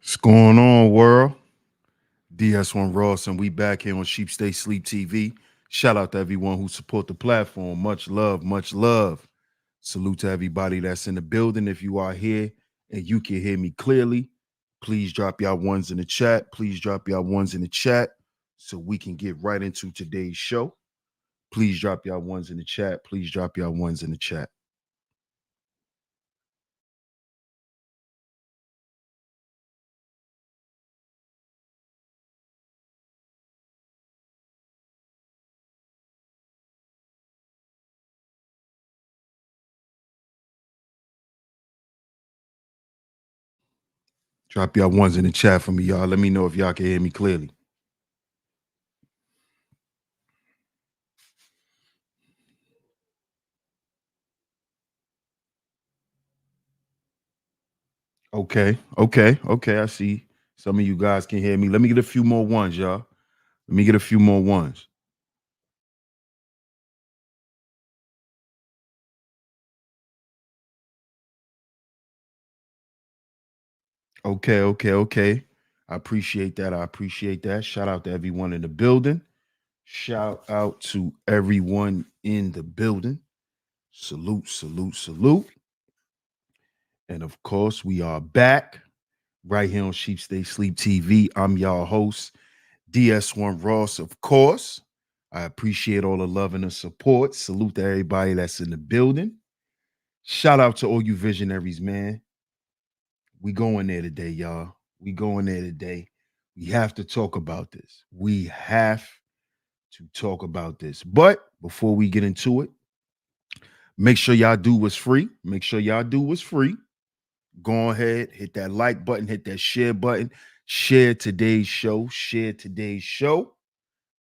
What's going on, world? DS1 Ross, and we back here on Stay Sleep TV. Shout out to everyone who support the platform. Much love, much love. Salute to everybody that's in the building. If you are here and you can hear me clearly, please drop y'all ones in the chat. Please drop y'all ones in the chat so we can get right into today's show. Please drop y'all ones in the chat. Please drop y'all ones in the chat. Drop y'all ones in the chat for me, y'all. Let me know if y'all can hear me clearly. Okay. I see some of you guys can hear me. Let me get a few more ones, y'all. Let me get a few more ones. Okay. I appreciate that. I appreciate that. Shout out to everyone in the building. Shout out to everyone in the building. Salute. And of course, we are back right here on Stay Sleep TV. I'm y'all host, DS1 Ross, of course. I appreciate all the love and the support. Salute to everybody that's in the building. Shout out to all you visionaries, man. We going there today, y'all. We going there today. We have to talk about this. We have to talk about this. But before we get into it, make sure y'all do what's free. Make sure y'all do what's free. Go ahead, hit that like button, hit that share button. Share today's show. Share today's show.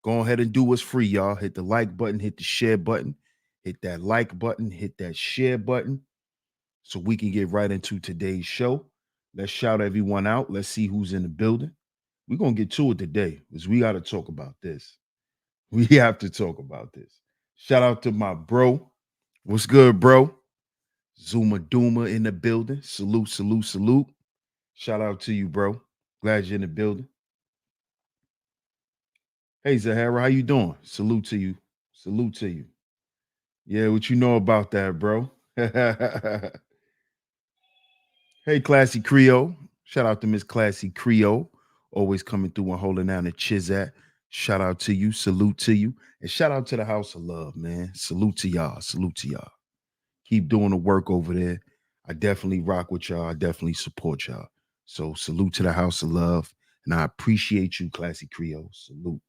Go ahead and do what's free, y'all. Hit the like button, hit the share button, hit that like button, hit that share button so we can get right into today's show. Let's shout everyone out. Let's see who's in the building. We're going to get to it today because we got to talk about this. We have to talk about this. Shout out to my bro. What's good, bro? Zuma Duma in the building. Salute. Shout out to you, bro. Glad you're in the building. Hey, Zahara, how you doing? Salute to you. Salute to you. Yeah, what you know about that, bro? Hey, Classy Creole. Shout out to Miss Classy Creole. Always coming through and holding down the Chizat. Shout out to you. Salute to you. And shout out to the House of Love, man. Salute to y'all. Salute to y'all. Keep doing the work over there. I definitely rock with y'all. I definitely support y'all. So salute to the House of Love. And I appreciate you, Classy Creole. Salute.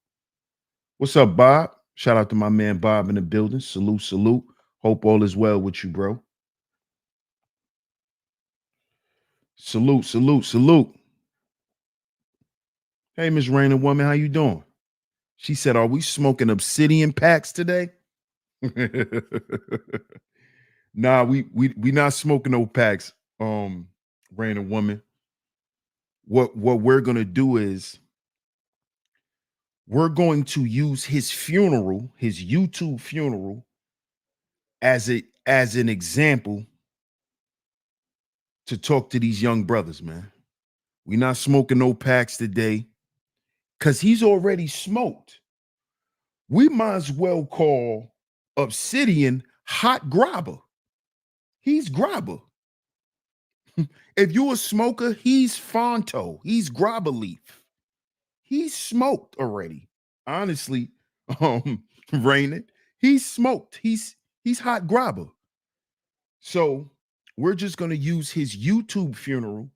What's up, Bob? Shout out to my man Bob in the building. Salute. Hope all is well with you, bro. Salute. Hey, Miss Raina Woman, how you doing? She said, "Are we smoking Obsidian packs today?" Nah, we not smoking no packs. Raina Woman. What we're gonna do is we're going to use his funeral, his YouTube funeral, as an example to talk to these young brothers, man. We not smoking no packs today because he's already smoked. We might as well call Obsidian hot grabber. He's grabber. If you a smoker, he's Fonto. He's grabber leaf. He's smoked already. Honestly, Rainin, he's smoked. He's hot grabber. So we're just gonna use his YouTube funeral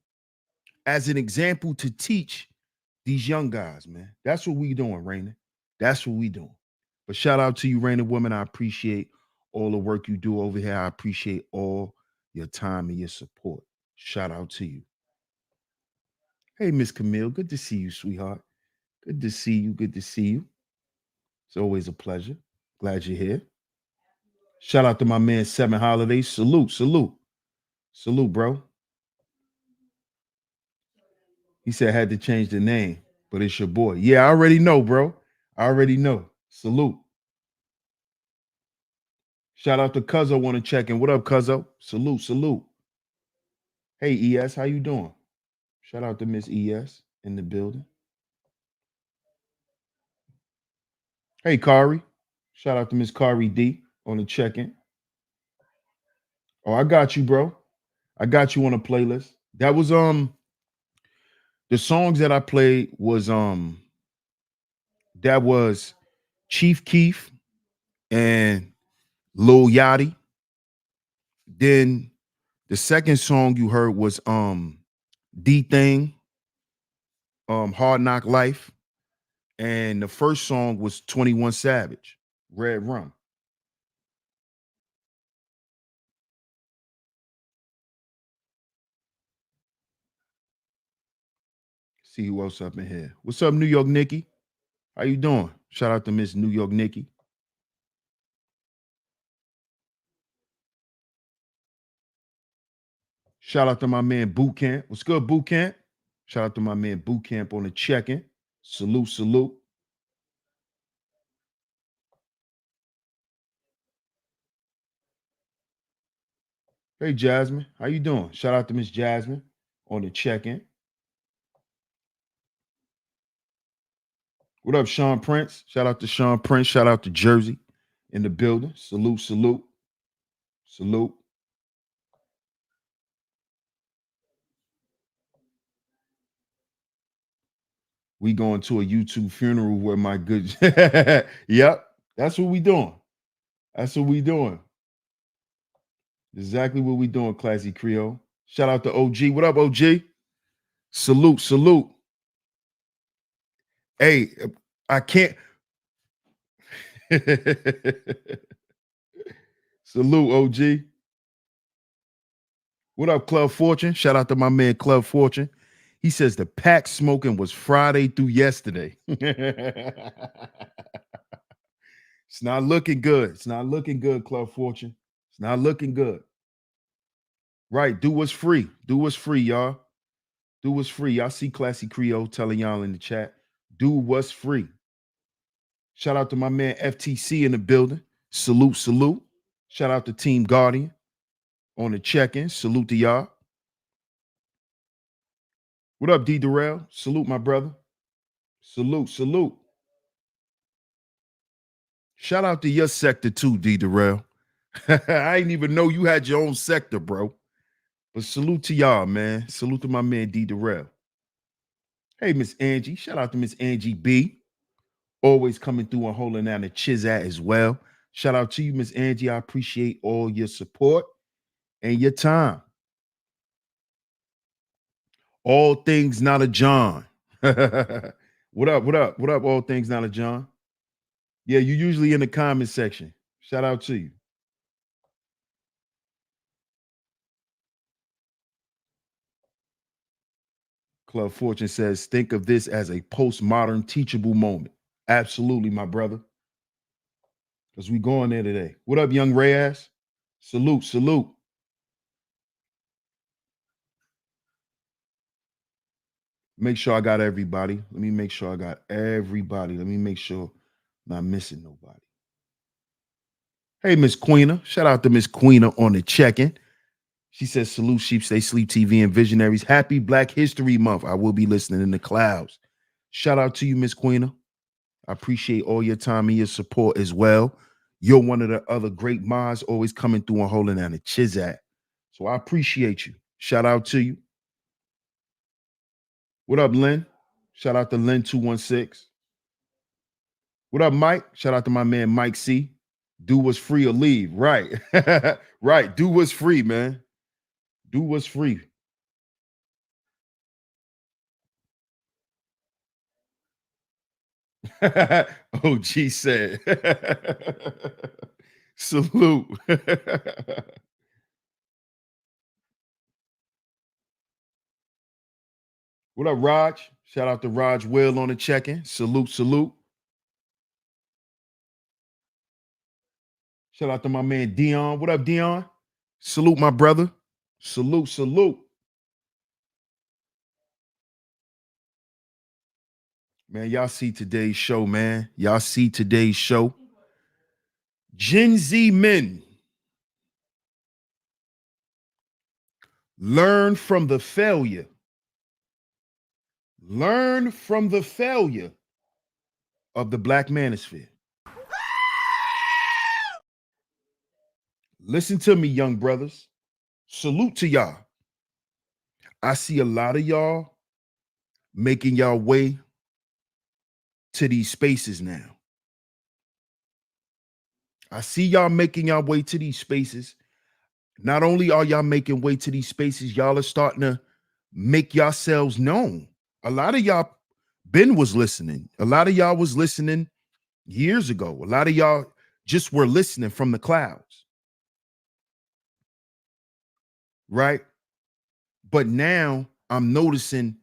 as an example to teach these young guys, man. That's what we doing, Raina. That's what we doing. But shout out to you, Raina Woman. I appreciate all the work you do over here. I appreciate all your time and your support. Shout out to you. Hey, Miss Camille. Good to see you, sweetheart. Good to see you. Good to see you. It's always a pleasure. Glad you're here. Shout out to my man Seven Holidays. Salute, bro. He said I had to change the name, but it's your boy. Yeah, I already know, bro. I already know. Salute. Shout out to Cuzzo. Want to check in. What up, Cuzzo? Salute. Hey, ES, how you doing? Shout out to Miss ES in the building. Hey, Kari. Shout out to Miss Kari D on the check-in. Oh, I got you, bro. I got you on a playlist. That was the songs that I played was that was Chief Keef and Lil Yachty. Then the second song you heard was D Thing, Hard Knock Life. And the first song was 21 Savage, Red Rum. See who else up in here. What's up, New York Nikki? How you doing? Shout out to Miss New York Nikki. Shout out to my man Boot Camp. What's good, Boot Camp? Shout out to my man Boot Camp on the check-in. Salute, salute. Hey, Jasmine. How you doing? Shout out to Miss Jasmine on the check-in. What up, Sean Prince? Shout out to Sean Prince. Shout out to Jersey in the building. Salute, salute, salute. We going to a YouTube funeral where my good. Yep, that's what we doing. That's what we doing. Exactly what we doing, Classy Creole. Shout out to OG. What up, OG? Salute, salute. Hey, I can't. Salute, OG. What up, Club Fortune? Shout out to my man, Club Fortune. He says the pack smoking was Friday through yesterday. It's not looking good. It's not looking good, Club Fortune. It's not looking good. Right. Do what's free. Do what's free, y'all. Do what's free. Y'all see Classy Creole telling y'all in the chat. Do what's free. Shout out to my man FTC in the building. Salute, salute. Shout out to Team Guardian on the check-in. Salute to y'all. What up, D Durrell? Salute, my brother. Salute, salute. Shout out to your sector too, D Durrell. I didn't even know you had your own sector, bro. But salute to y'all, man. Salute to my man D Durrell. Hey, Miss Angie. Shout out to Miss Angie B. Always coming through and holding down the Chizat as well. Shout out to you, Miss Angie. I appreciate all your support and your time. All things not a John. What up? What up? What up? All things not a John. Yeah, you usually in the comment section. Shout out to you. Club Fortune says, think of this as a postmodern teachable moment. Absolutely, my brother. Because we going there today. What up, young Reyes? Salute, salute. Make sure I got everybody. Let me make sure I got everybody. Let me make sure I'm not missing nobody. Hey, Miss Queena. Shout out to Miss Queena on the check-in. She says, salute Sheep Stay Sleep TV and Visionaries. Happy Black History Month. I will be listening in the clouds. Shout out to you, Miss Queena. I appreciate all your time and your support as well. You're one of the other great mods always coming through and holding down the Chizat. So I appreciate you. Shout out to you. What up, Lynn? Shout out to Lynn216. What up, Mike? Shout out to my man, Mike C. Do what's free or leave. Right. Right. Do what's free, man. Do what's free. OG said. Salute. What up, Raj? Shout out to Raj Will on the check-in. Salute, salute. Shout out to my man Dion. What up, Dion? Salute, my brother. Salute, salute. Man, y'all see today's show, man. Y'all see today's show. Gen Z men learn from the failure Learn from the failure of the Black Manosphere. Listen to me, young brothers. Salute to y'all. I see a lot of y'all making y'all way to these spaces now. I see y'all making y'all way to these spaces. Not only are y'all making way to these spaces, y'all are starting to make yourselves known. A lot of y'all was listening. A lot of y'all was listening years ago. A lot of y'all just were listening from the clouds. Right? But now I'm noticing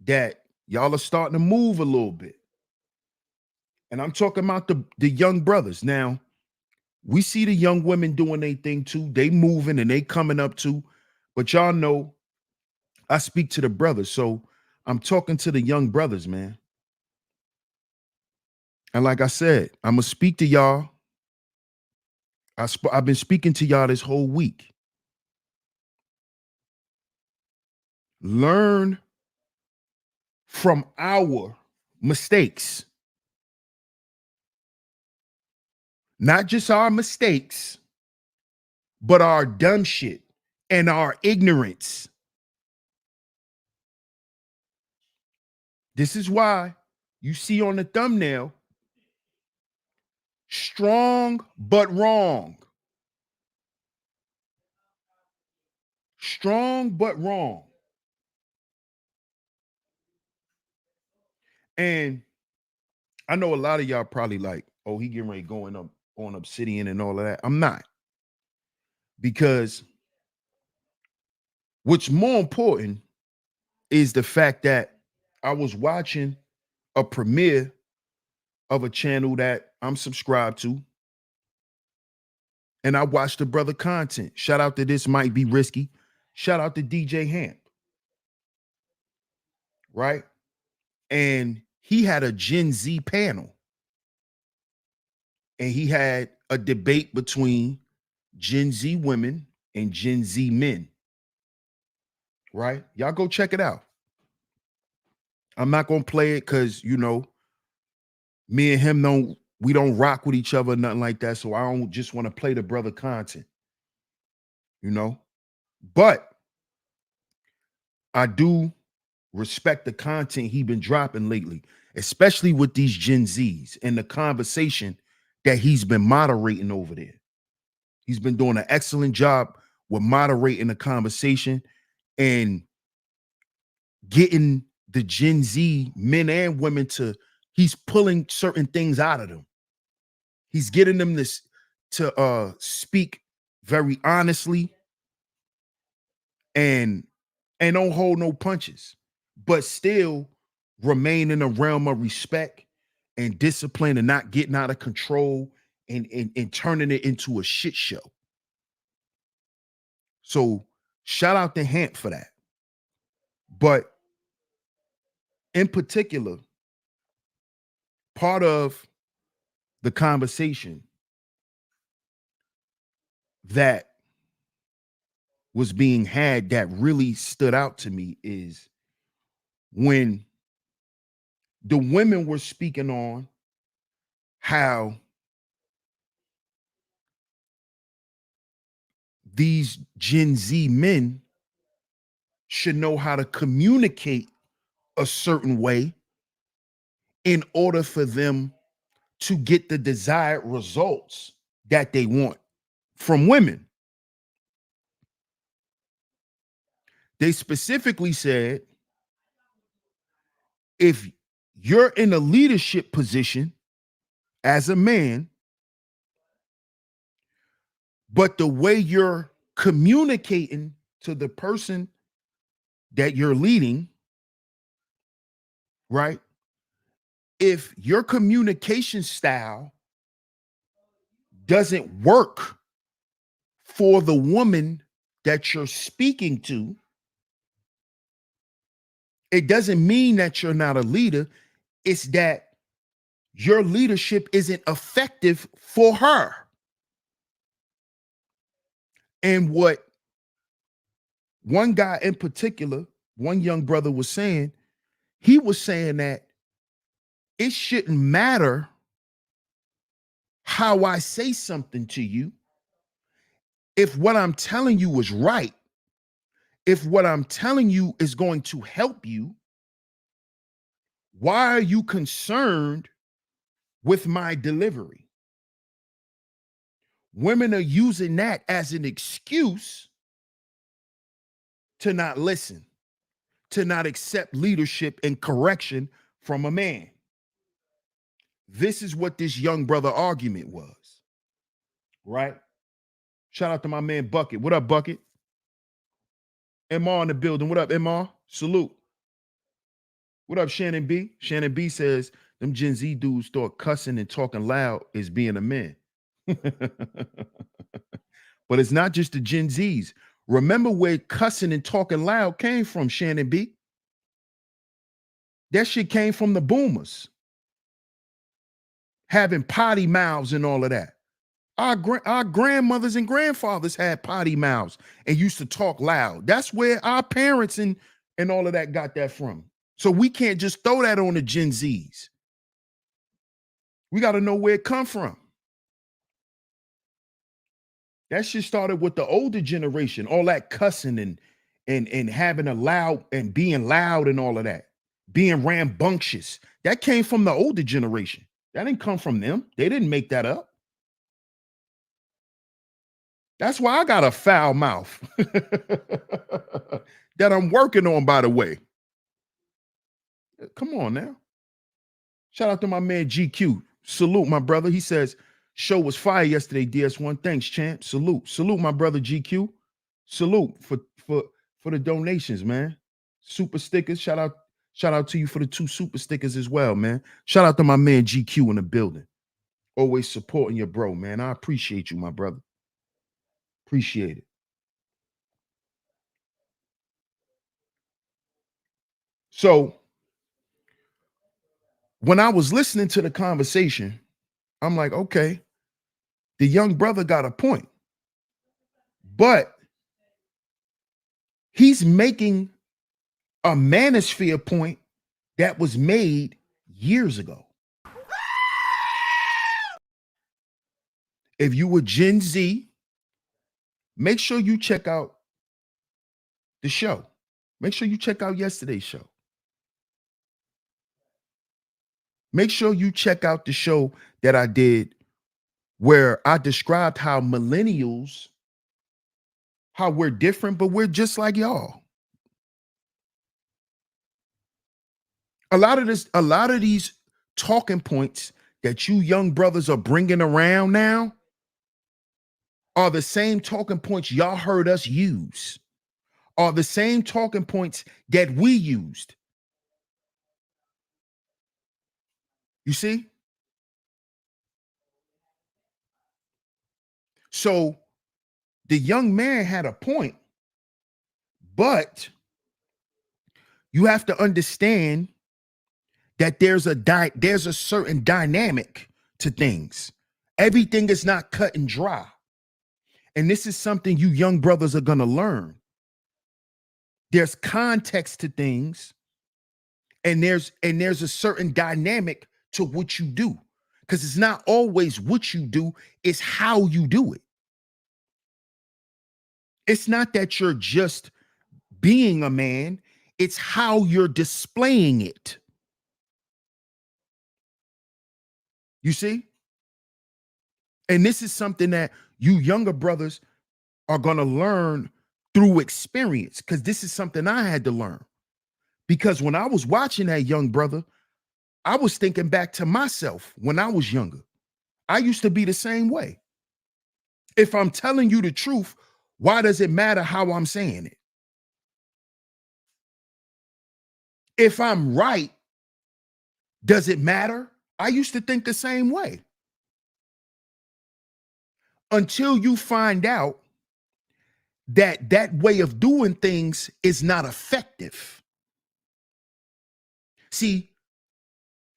that y'all are starting to move a little bit. And I'm talking about the young brothers. Now, we see the young women doing their thing too. They moving and they coming up too. But y'all know I speak to the brothers. So I'm talking to the young brothers, man. And like I said, I'm going to speak to y'all. I've been speaking to y'all this whole week. Learn from our mistakes. Not just our mistakes, but our dumb shit and our ignorance. This is why you see on the thumbnail, strong but wrong. Strong but wrong. And I know a lot of y'all probably like, oh, he getting ready going up on Obsidian and all of that. I'm not. Because what's more important is the fact that I was watching a premiere of a channel that I'm subscribed to. And I watched the brother content. Shout out to This Might Be Risky. Shout out to DJ Hamp. Right? And he had a Gen Z panel. And he had a debate between Gen Z women and Gen Z men. Right? Y'all go check it out. I'm not going to play it because, you know, me and him we don't rock with each other, nothing like that. So I don't just want to play the brother content, you know. But I do respect the content he been dropping lately, especially with these Gen Zs and the conversation that he's been moderating over there. He's been doing an excellent job with moderating the conversation and getting the Gen Z men and women he's pulling certain things out of them. He's getting them to speak very honestly and don't hold no punches, but still remain in the realm of respect and discipline and not getting out of control and turning it into a shit show. So shout out to Hamp for that. But in particular, part of the conversation that was being had that really stood out to me is when the women were speaking on how these Gen Z men should know how to communicate a certain way in order for them to get the desired results that they want from women. They specifically said, if you're in a leadership position as a man, but the way you're communicating to the person that you're leading, right? If your communication style doesn't work for the woman that you're speaking to, it doesn't mean that you're not a leader. It's that your leadership isn't effective for her. And what one guy in particular, one young brother was saying, He was saying that it shouldn't matter how I say something to you if what I'm telling you is right, if what I'm telling you is going to help you. Why are you concerned with my delivery? Women are using that as an excuse to not listen, to not accept leadership and correction from a man. This is what this young brother argument was, right? Shout out to my man Bucket. What up, Bucket? MR in the building. What up, MR? Salute. What up, Shannon B? Shannon B says, them Gen Z dudes start cussing and talking loud is being a man. But it's not just the Gen Zs. Remember where cussing and talking loud came from, Shannon B? That shit came from the boomers. Having potty mouths and all of that. Our grandmothers and grandfathers had potty mouths and used to talk loud. That's where our parents and all of that got that from. So we can't just throw that on the Gen Zs. We got to know where it come from. That shit started with the older generation, all that cussing and having a loud and being loud and all of that, being rambunctious. That came from the older generation. That didn't come from them. They didn't make that up. That's why I got a foul mouth that I'm working on, by the way. Come on now. Shout out to my man GQ. Salute, my brother. He says, show was fire yesterday, DS1. Thanks, champ. Salute. Salute, my brother GQ. Salute for the donations, man. Super stickers. Shout out to you for the 2 super stickers as well, man. Shout out to my man GQ in the building. Always supporting your bro, man. I appreciate you, my brother. Appreciate it. So when I was listening to the conversation, I'm like, okay, the young brother got a point, but he's making a manosphere point that was made years ago. If you were Gen Z, make sure you check out the show. Make sure you check out yesterday's show. Make sure you check out the show that I did where I described how millennials, how we're different, but we're just like y'all. A lot of these talking points that you young brothers are bringing around now are the same talking points y'all heard us use, are the same talking points that we used. You see? So the young man had a point, but you have to understand that there's a certain dynamic to things. Everything is not cut and dry. And this is something you young brothers are going to learn. There's context to things, and there's a certain dynamic to what you do, because it's not always what you do, it's how you do it. It's not that you're just being a man, it's how you're displaying it. You see? And this is something that you younger brothers are going to learn through experience, because this is something I had to learn. Because when I was watching that young brother, I was thinking back to myself when I was younger. I used to be the same way. If I'm telling you the truth, why does it matter how I'm saying it? If I'm right, does it matter? I used to think the same way. Until you find out that that way of doing things is not effective. See,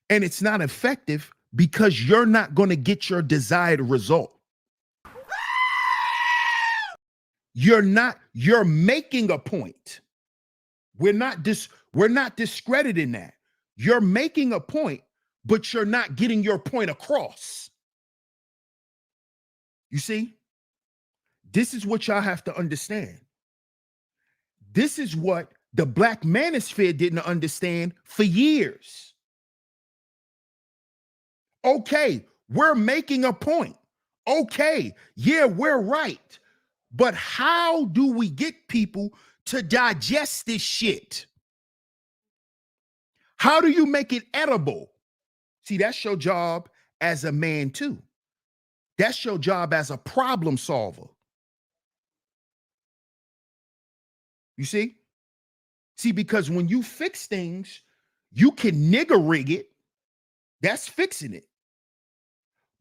and it's not effective because you're not going to get your desired result. You're making a point. We're not discrediting that. You're making a point, but you're not getting your point across. You see, this is what y'all have to understand. This is what the Black Manosphere didn't understand for years. Okay, we're making a point. Okay, yeah, we're right. But how do we get people to digest this shit? How do you make it edible? See, that's your job as a man too. That's your job as a problem solver. You see? See, because when you fix things, you can nigger rig it. That's fixing it.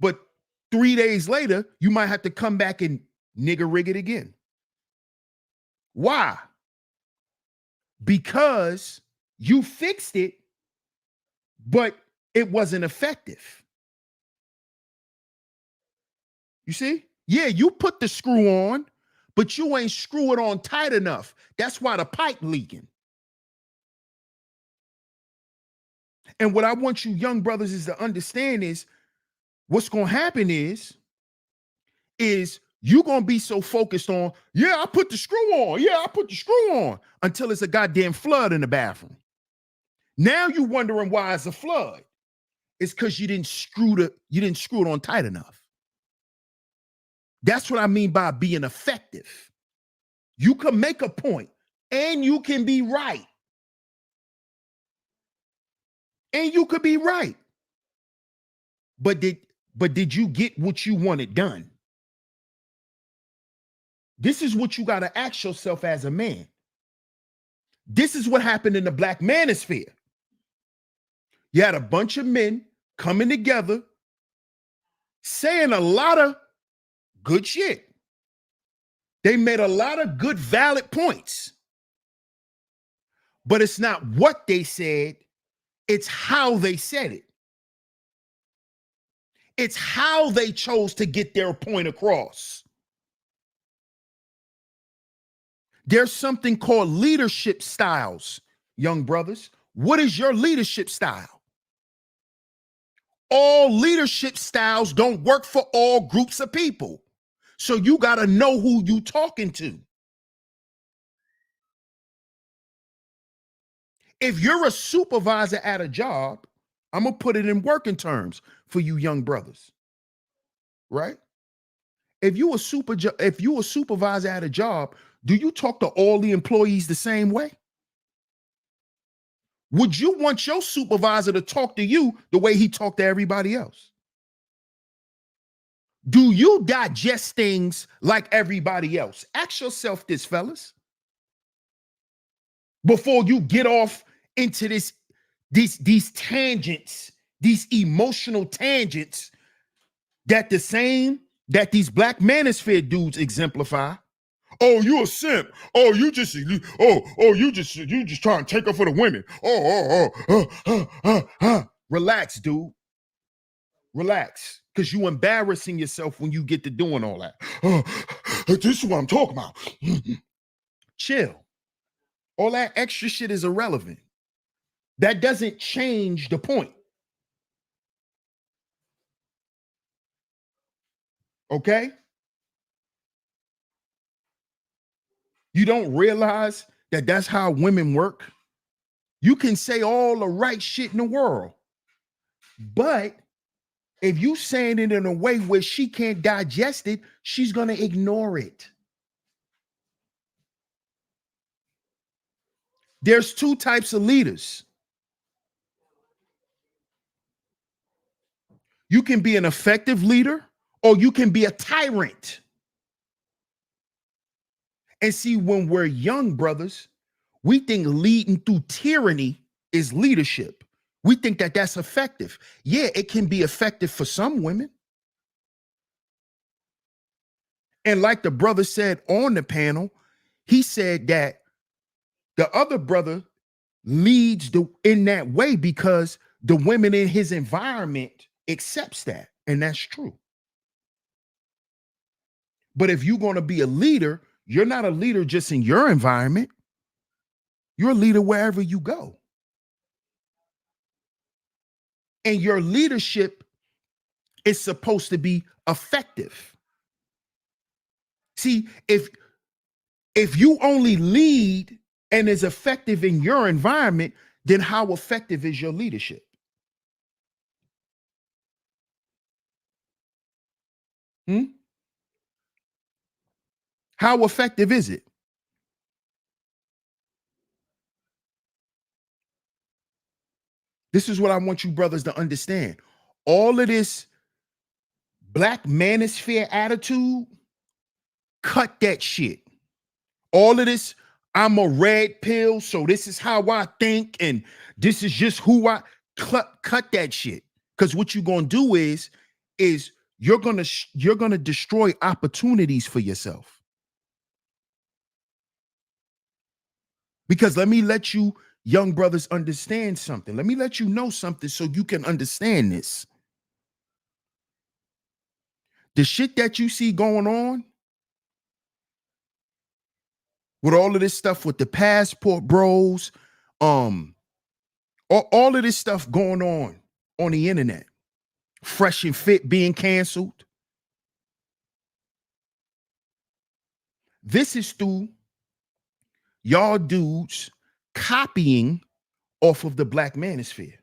But 3 days later, you might have to come back and nigger rig it again. Why? Because you fixed it, but it wasn't effective. You see? Yeah, you put the screw on, but you ain't screw it on tight enough. That's why the pipe leaking. And what I want you young brothers is to understand is what's going to happen is you're going to be so focused on, yeah, I put the screw on. Yeah, I put the screw on until it's a goddamn flood in the bathroom. Now you're wondering why it's a flood. It's because you didn't screw it on tight enough. That's what I mean by being effective. You can make a point and you can be right. And you could be right. But did you get what you wanted done? This is what you got to ask yourself as a man. This is what happened in the Black Manosphere. You had a bunch of men coming together, saying a lot of good shit. They made a lot of good, valid points. But it's not what they said, it's how they said it. It's how they chose to get their point across. There's something called leadership styles, young brothers. What is your leadership style? All leadership styles don't work for all groups of people. So you got to know who you talking to. If you're a supervisor at a job, I'm going to put it in working terms for you young brothers, right? If you a supervisor at a job, do you talk to all the employees the same way? Would you want your supervisor to talk to you the way he talked to everybody else? Do you digest things like everybody else? Ask yourself this, fellas, before you get off into these tangents, these emotional tangents that these Black Manosphere dudes exemplify. Oh, you a simp. Oh, you just trying to take her for the women. Relax, dude. Relax. Because you embarrassing yourself when you get to doing all that. This is what I'm talking about. Chill. All that extra shit is irrelevant. That doesn't change the point. Okay? You don't realize that that's how women work? You can say all the right shit in the world, but if you saying it in a way where she can't digest it, she's going to ignore it. There's two types of leaders. You can be an effective leader or you can be a tyrant. And see, when we're young brothers, we think leading through tyranny is leadership. We think that that's effective. Yeah, it can be effective for some women. And like the brother said on the panel, he said that the other brother leads in that way because the women in his environment accepts that. And that's true. But if you're going to be a leader, you're not a leader just in your environment. You're a leader wherever you go. And your leadership is supposed to be effective. See, if you only lead and is effective in your environment, then how effective is your leadership? How effective is it? This is what I want you brothers to understand. All of this black manosphere attitude, cut that shit. All of this, I'm a red pill, so this is how I think, and this is just who I cut that shit. Because what you're gonna do is you're gonna destroy opportunities for yourself. Because let me let you young brothers understand something. Let me let you know something so you can understand this. The shit that you see going on with all of this stuff with the passport bros, all of this stuff going on the internet, Fresh and Fit being canceled. This is through y'all dudes copying off of the black manosphere.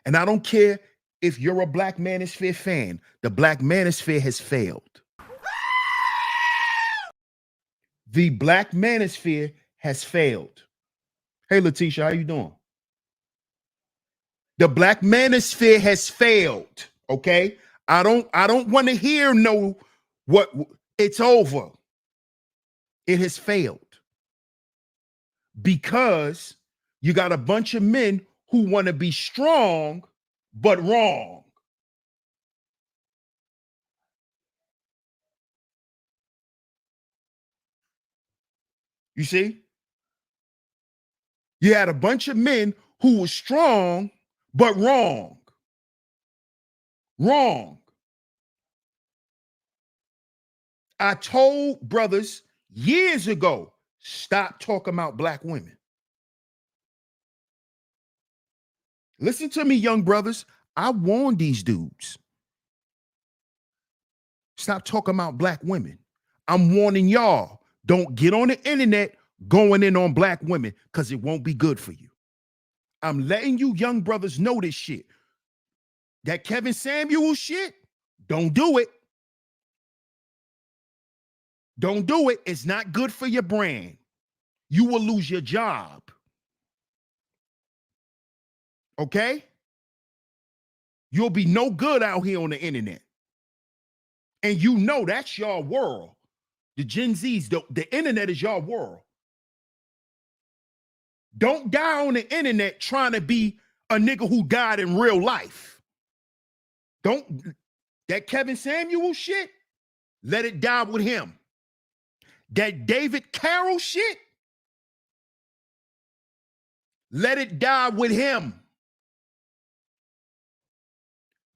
And I don't care if you're a black manosphere fan, the black manosphere has failed. The black manosphere has failed. Hey, Letitia, how you doing? The black manosphere has failed. Okay, I don't want to hear what it's over. It has failed because you got a bunch of men who want to be strong but wrong. You see, you had a bunch of men who were strong but wrong. Wrong. I told brothers years ago, stop talking about black women. Listen to me, young brothers. I warned these dudes. Stop talking about black women. I'm warning y'all. Don't get on the internet going in on black women because it won't be good for you. I'm letting you young brothers know this shit. That Kevin Samuel shit, don't do it. Don't do it. It's not good for your brand. You will lose your job. Okay? You'll be no good out here on the internet. And you know that's your world. The Gen Zs, the internet is your world. Don't die on the internet trying to be a nigga who died in real life. Don't, that Kevin Samuel shit, let it die with him. That David Carroll shit, let it die with him.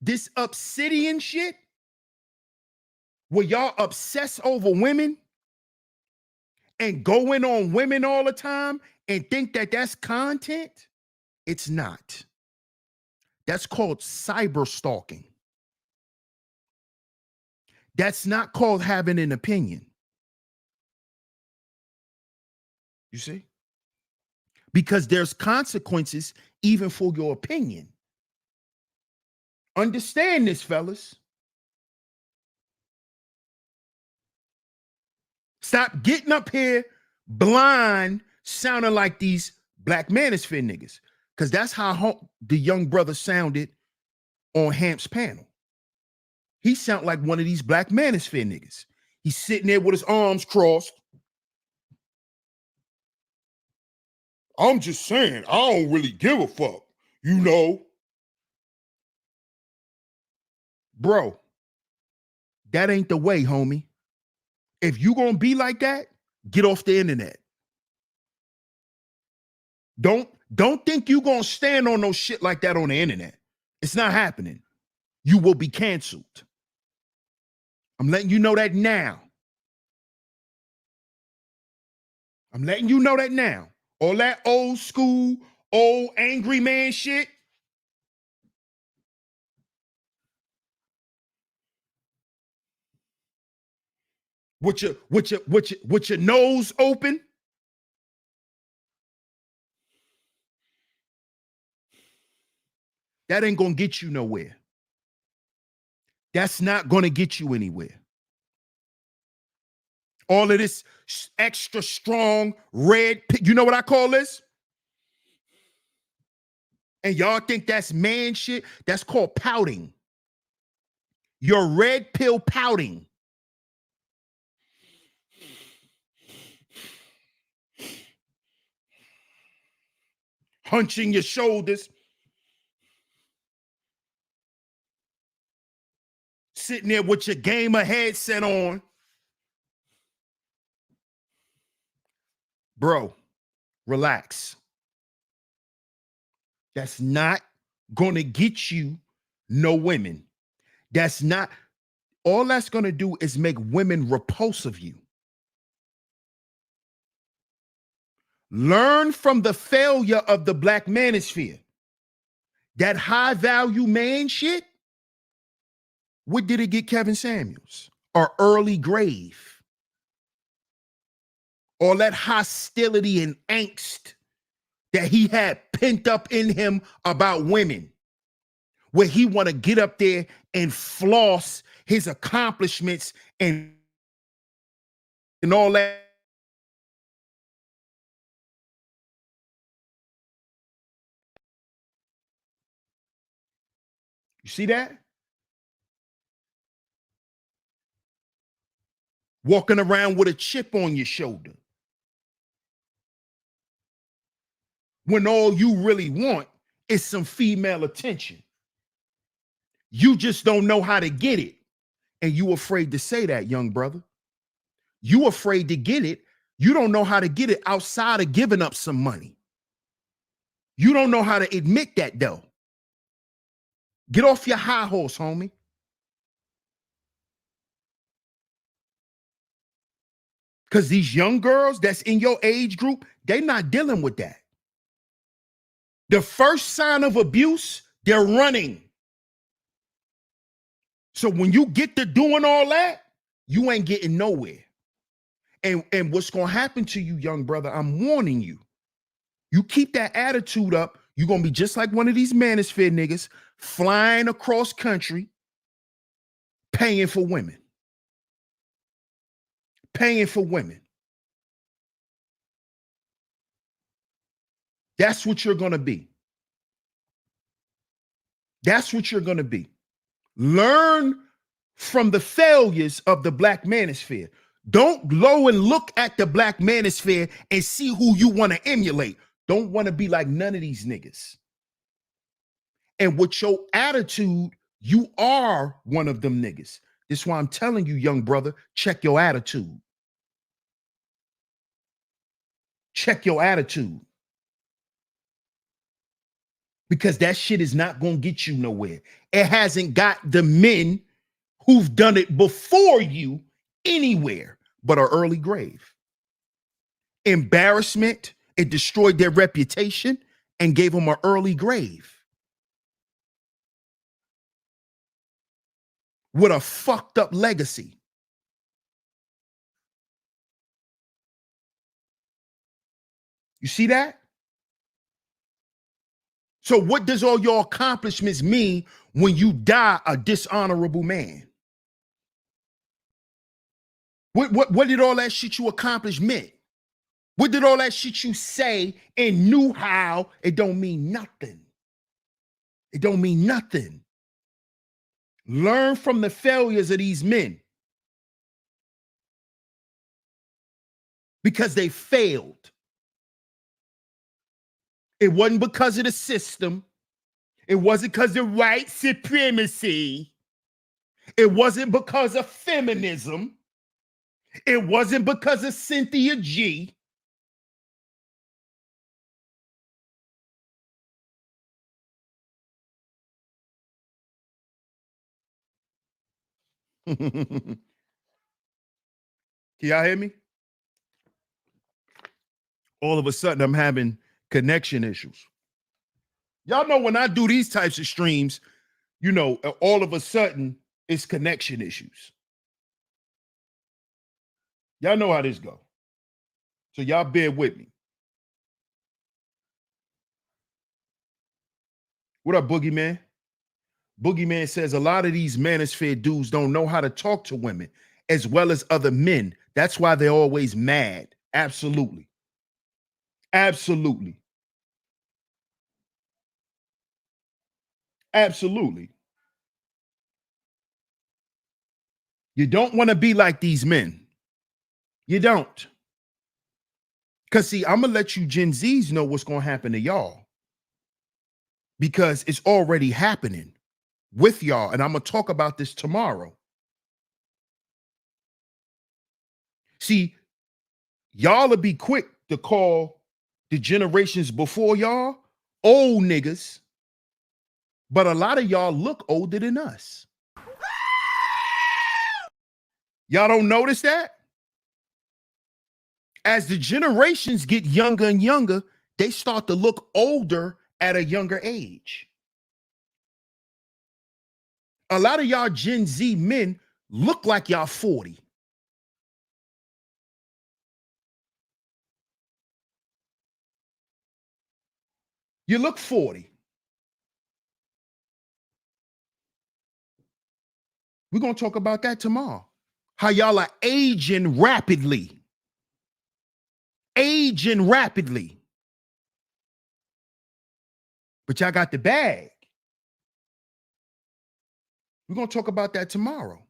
This Obsidian shit, where y'all obsess over women and go in on women all the time and think that that's content, it's not. That's called cyber stalking. That's not called having an opinion. You see? Because there's consequences even for your opinion. Understand this, fellas. Stop getting up here blind, sounding like these black manosphere niggas. Because that's how the young brother sounded on Hamp's panel. He sounded like one of these black manosphere niggas. He's sitting there with his arms crossed. I'm just saying, I don't really give a fuck, you know. Bro, that ain't the way, homie. If you gonna be like that, get off the internet. Don't think you gonna stand on no shit like that on the internet. It's not happening. You will be canceled. I'm letting you know that now. I'm letting you know that now. All that old school, old angry man shit, with your nose open. That ain't gonna get you nowhere. That's not gonna get you anywhere. All of this extra strong red, you know what I call this? And y'all think that's man shit? That's called pouting. You're red pill pouting. Hunching your shoulders. Sitting there with your gamer headset on. Bro, relax. That's not gonna get you no women. That's not, all that's gonna do is make women repulsive you. Learn from the failure of the Black Manosphere. That high value man shit, what did it get Kevin Samuels? Or early grave? All that hostility and angst that he had pent up in him about women, where he want to get up there and floss his accomplishments and all that. You see that? Walking around with a chip on your shoulder. When all you really want is some female attention. You just don't know how to get it. And you afraid to say that, young brother. You afraid to get it. You don't know how to get it outside of giving up some money. You don't know how to admit that, though. Get off your high horse, homie. Because these young girls that's in your age group, they're not dealing with that. The first sign of abuse, they're running. So when you get to doing all that, you ain't getting nowhere. And what's going to happen to you, young brother, I'm warning you. You keep that attitude up, you're going to be just like one of these Manosphere niggas flying across country, paying for women. Paying for women. That's what you're going to be. That's what you're going to be. Learn from the failures of the Black Manosphere. Don't go and look at the Black Manosphere and see who you want to emulate. Don't want to be like none of these niggas. And with your attitude, you are one of them niggas. This is why I'm telling you, young brother, check your attitude. Check your attitude. Because that shit is not going to get you nowhere. It hasn't got the men who've done it before you anywhere but an early grave. Embarrassment, it destroyed their reputation and gave them an early grave. With a fucked up legacy. You see that? So what does all your accomplishments mean when you die a dishonorable man? What did all that shit you accomplished mean? What did all that shit you say and knew how? It don't mean nothing. It don't mean nothing. Learn from the failures of these men. Because they failed. It wasn't because of the system. It wasn't because of white supremacy. It wasn't because of feminism. It wasn't because of Cynthia G. Can y'all hear me? All of a sudden, I'm having connection issues. Y'all know when I do these types of streams, you know, all of a sudden, it's connection issues. Y'all know how this go. So y'all bear with me. What up, Boogeyman? Boogeyman says a lot of these Manosphere dudes don't know how to talk to women as well as other men. That's why they're always mad. Absolutely. Absolutely. Absolutely. You don't want to be like these men. You don't. Because, see, I'm going to let you Gen Zs know what's going to happen to y'all because it's already happening with y'all. And I'm going to talk about this tomorrow. See, y'all will be quick to call the generations before y'all old niggas, but a lot of y'all look older than us. Y'all don't notice that? As the generations get younger and younger, they start to look older at a younger age. A lot of y'all Gen Z men look like y'all 40. You look 40. We're going to talk about that tomorrow. How y'all are aging rapidly. Aging rapidly. But y'all got the bag. We're going to talk about that tomorrow.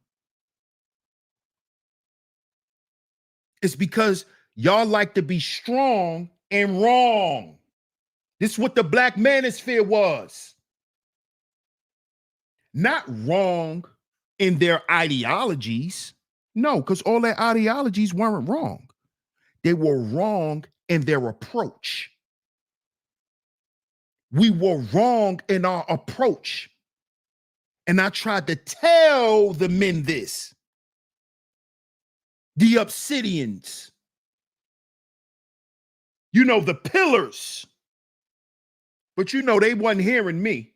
It's because y'all like to be strong and wrong. This is what the Black Manosphere was. Not wrong in their ideologies. No, because all their ideologies weren't wrong. They were wrong in their approach. We were wrong in our approach. And I tried to tell the men this. The Obsidians. You know, the pillars. But you know, they wasn't hearing me.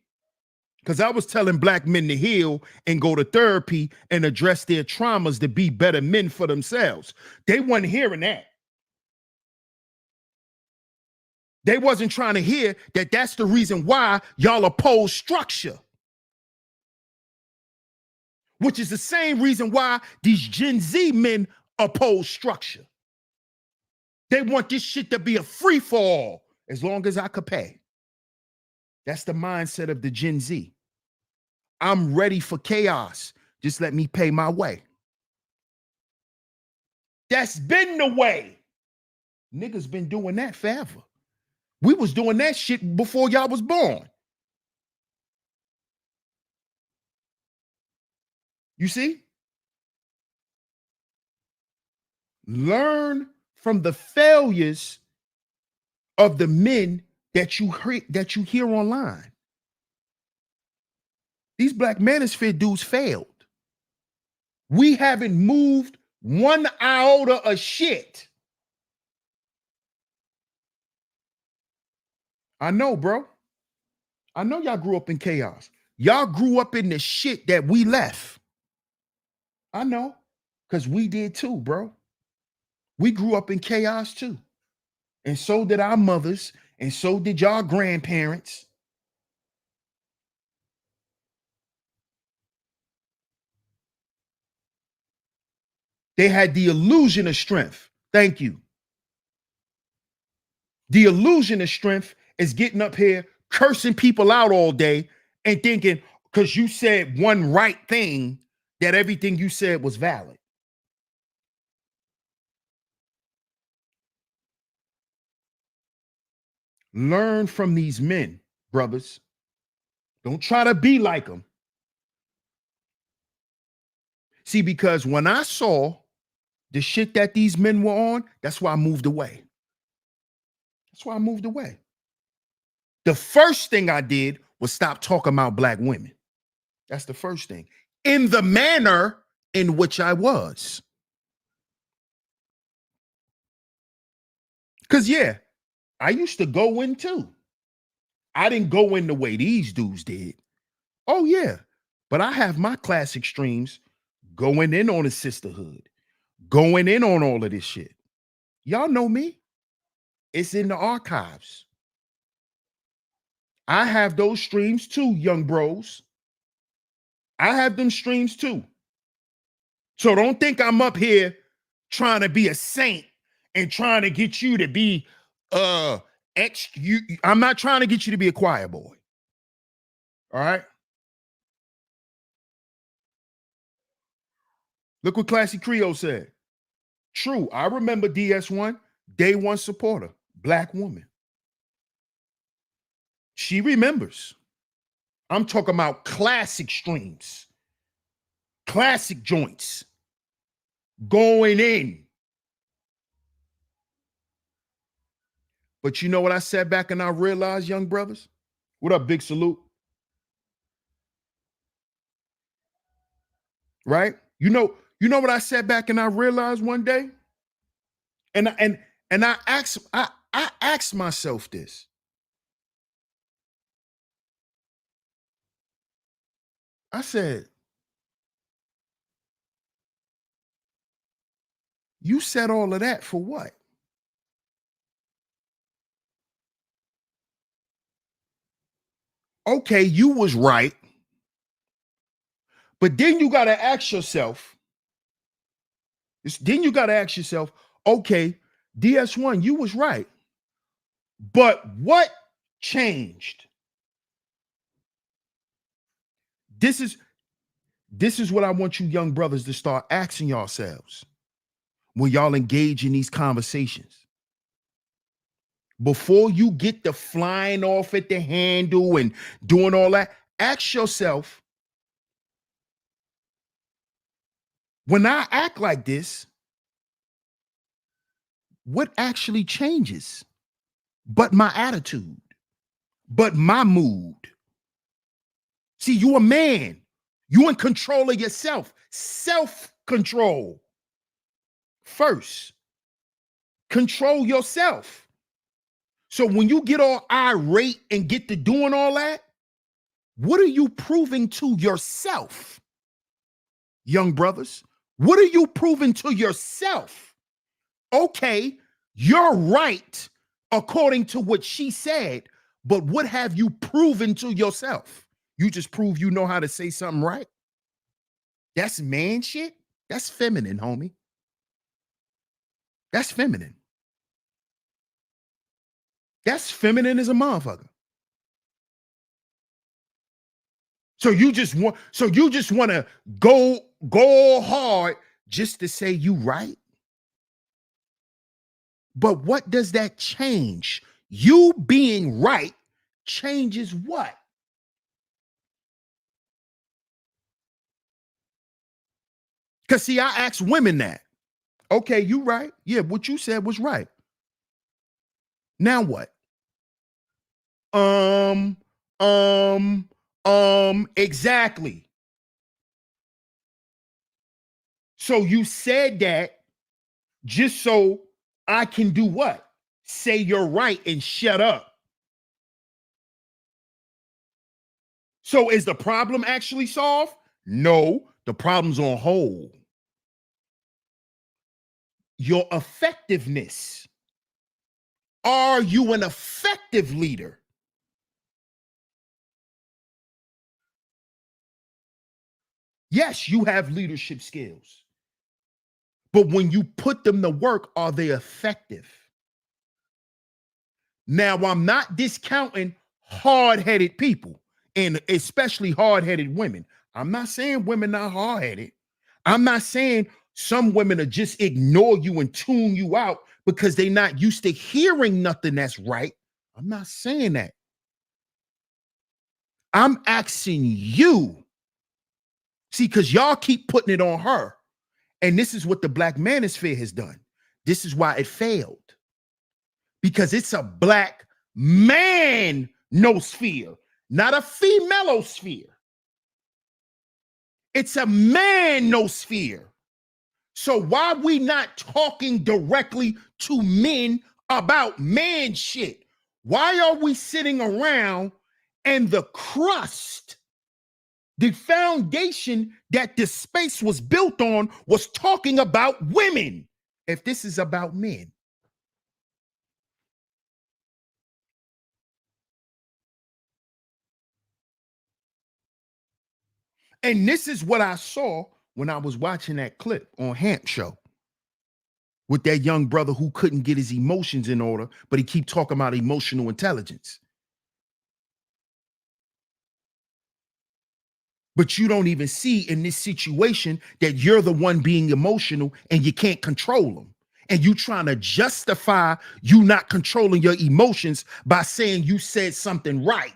Because I was telling black men to heal and go to therapy and address their traumas to be better men for themselves. They wasn't hearing that. They wasn't trying to hear that that's the reason why y'all oppose structure. Which is the same reason why these Gen Z men oppose structure. They want this shit to be a free for all as long as I could pay. That's the mindset of the Gen Z. I'm ready for chaos. Just let me pay my way. That's been the way. Niggas been doing that forever. We was doing that shit before y'all was born. You see? Learn from the failures of the men that you hear online. These Black Manosphere dudes failed. We haven't moved one iota of shit. I know, bro. I know y'all grew up in chaos. Y'all grew up in the shit that we left. I know, because we did too, bro. We grew up in chaos too. And so did our mothers, and so did y'all grandparents. They had the illusion of strength. Thank you. The illusion of strength is getting up here, cursing people out all day and thinking because you said one right thing that everything you said was valid. Learn from these men, brothers. Don't try to be like them. See, because when I saw the shit that these men were on, that's why I moved away. That's why I moved away. The first thing I did was stop talking about black women. That's the first thing. In the manner in which I was. Because, yeah, I used to go in too. I didn't go in the way these dudes did. Oh, yeah. But I have my classic streams going in on a sisterhood, going in on all of this shit. Y'all know me. It's in the archives. I have those streams too, young bros. I have them streams too. So don't think I'm up here trying to be a saint and trying to get you to be I'm not trying to get you to be a choir boy. All right? Look what Classy Creole said. True, I remember DS1, day one supporter, black woman. She remembers. I'm talking about classic streams, classic joints, going in. But you know what I sat back and I realized, young brothers? What up, Big Salute? Right? You know what I sat back and I realized one day? And I asked myself this. I said, you said all of that for what? Okay, you was right. But then you got to ask yourself, okay, DS1, you was right. But what changed? This is what I want you young brothers to start asking yourselves when y'all engage in these conversations. Before you get the flying off at the handle and doing all that, ask yourself, when I act like this, what actually changes? But my attitude, but my mood. See, you a man. You in control of yourself. Self-control. First, control yourself. So when you get all irate and get to doing all that, what are you proving to yourself, young brothers? What are you proving to yourself? Okay, you're right according to what she said, but what have you proven to yourself? You just prove you know how to say something right? That's man shit? That's feminine, homie. That's feminine. That's feminine as a motherfucker. So you just want to go hard just to say you right? But what does that change? You being right changes what? Because see, I ask women that. Okay, you right. Yeah, what you said was right. Now what? Exactly. So you said that just so I can do what? Say you're right and shut up. So is the problem actually solved? No, the problem's on hold. Your effectiveness. Are you an effective leader? Yes, you have leadership skills. But when you put them to work, are they effective? Now, I'm not discounting hard-headed people, and especially hard-headed women. I'm not saying women not hard-headed. I'm not saying some women are just ignore you and tune you out because they're not used to hearing nothing that's right. I'm not saying that. I'm asking you. See, because y'all keep putting it on her. And this is what the Black Manosphere has done. This is why it failed. Because it's a black man nosphere, not a female-osphere. It's a man nosphere. So why we not talking directly to men about man shit? Why are we sitting around and the crust The foundation that this space was built on was talking about women. If this is about men, and this is what I saw when I was watching that clip on Hamp Show with that young brother who couldn't get his emotions in order, but he keep talking about emotional intelligence. But you don't even see in this situation that you're the one being emotional and you can't control them. And you trying to justify you not controlling your emotions by saying you said something right.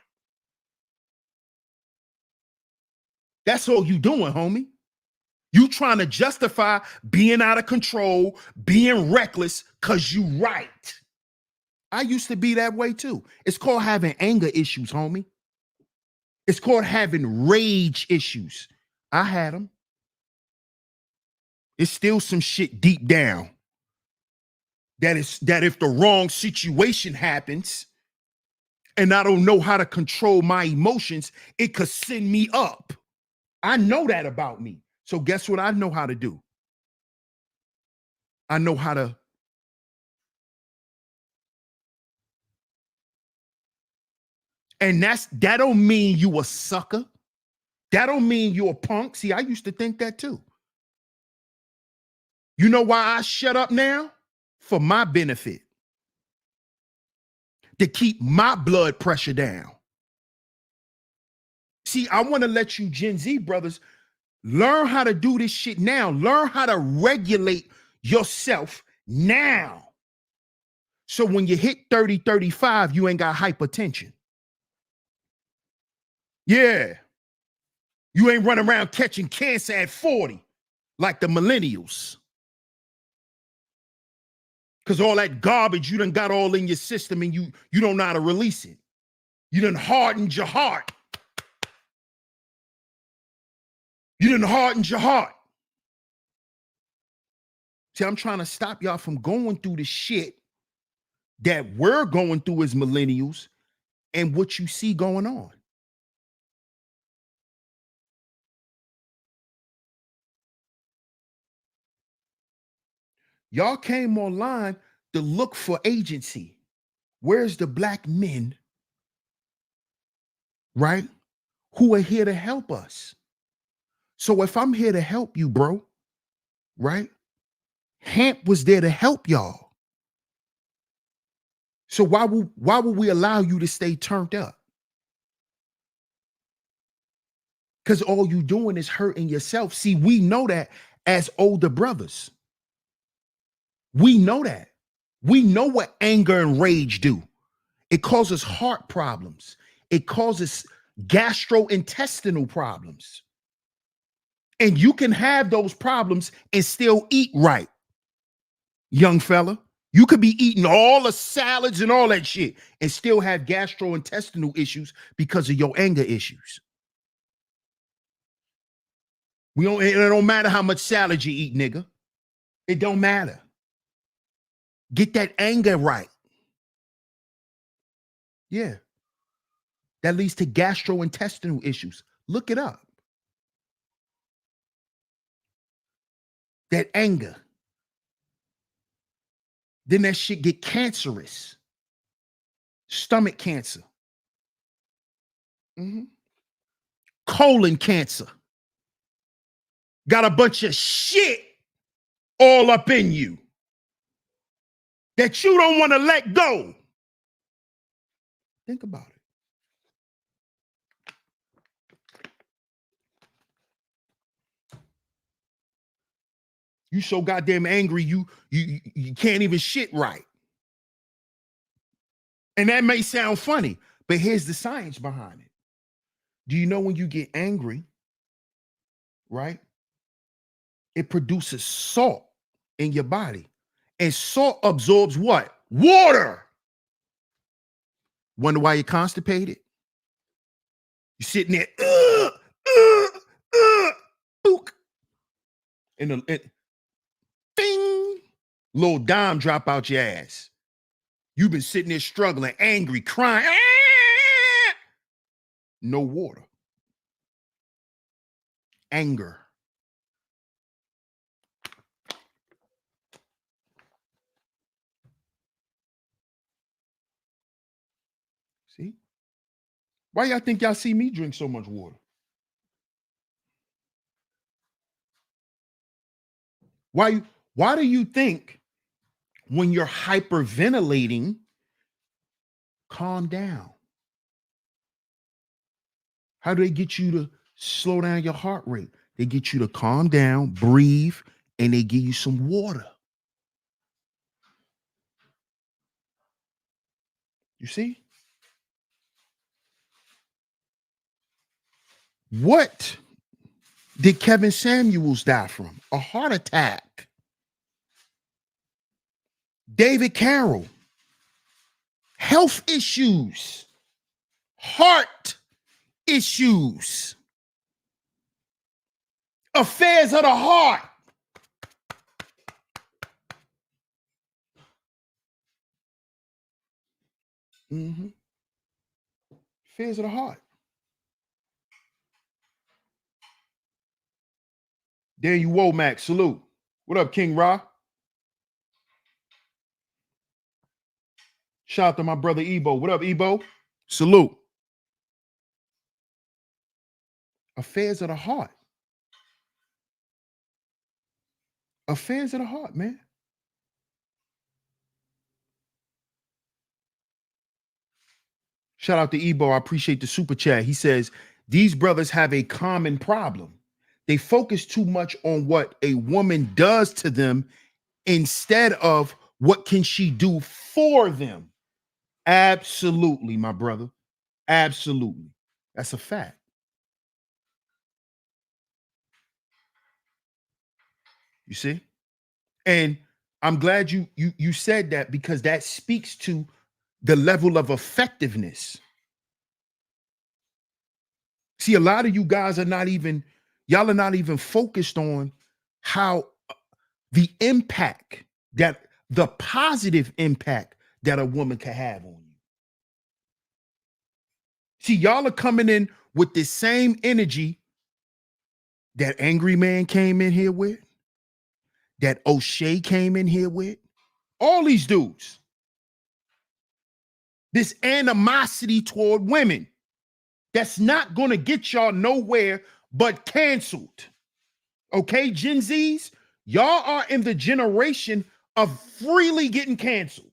That's all you doing, homie. You trying to justify being out of control, being reckless, because you right. I used to be that way too. It's called having anger issues, homie. It's called having rage issues. I had them. It's still some shit deep down that if the wrong situation happens and I don't know how to control my emotions, it could send me up. I know that about me. So guess what I know how to do? I know how to. And that don't mean you a sucker. That don't mean you a punk. See, I used to think that too. You know why I shut up now? For my benefit. To keep my blood pressure down. See, I want to let you Gen Z brothers learn how to do this shit now. Learn how to regulate yourself now. So when you hit 30, 35, you ain't got hypertension. Yeah. You ain't running around catching cancer at 40 like the millennials. Because all that garbage you done got all in your system and you don't know how to release it. You done hardened your heart. You done hardened your heart. See, I'm trying to stop y'all from going through the shit that we're going through as millennials and what you see going on. Y'all came online to look for agency. Where's the black men, right, who are here to help us? So if I'm here to help you, bro, right, Hamp was there to help y'all. So why would we allow you to stay turned up? Because all you doing is hurting yourself. See, we know that as older brothers. We know that. We know what anger and rage do. It causes heart problems. It causes gastrointestinal problems. And you can have those problems and still eat right, young fella. You could be eating all the salads and all that shit and still have gastrointestinal issues because of your anger issues. It don't matter how much salad you eat, nigga. It don't matter. Get that anger right. Yeah. That leads to gastrointestinal issues. Look it up. That anger. Then that shit get cancerous. Stomach cancer. Colon cancer. Got a bunch of shit all up in you that you don't want to let go. Think about it. You so goddamn angry, you can't even shit right. And that may sound funny, but here's the science behind it. Do you know when you get angry, right? It produces salt in your body. And salt absorbs what? Water. Wonder why you're constipated? You're sitting there, book. And ding, little dime drop out your ass. You've been sitting there struggling, angry, crying. No water. anger. See? Why y'all think y'all see me drink so much water? Why do you think when you're hyperventilating, calm down? How do they get you to slow down your heart rate? They get you to calm down, breathe, and they give you some water. You see? What did Kevin Samuels die from? A heart attack. David Carroll, health issues, heart issues, affairs of the heart. Affairs of the heart. Daniel Womack, salute. What up, King Ra? Shout out to my brother Ebo. What up, Ebo? Salute. Affairs of the heart. Affairs of the heart, man. Shout out to Ebo. I appreciate the super chat. He says, these brothers have a common problem. They focus too much on what a woman does to them instead of what can she do for them. Absolutely, my brother. Absolutely. That's a fact. You see? And I'm glad you said that, because that speaks to the level of effectiveness. See, a lot of you guys are not even focused on how the impact, that the positive impact that a woman can have on you. See, y'all are coming in with the same energy that Angry Man came in here with, that O'Shea came in here with, all these dudes. This animosity toward women that's not going to get y'all nowhere but canceled. Okay, Gen Zs, y'all are in the generation of freely getting canceled.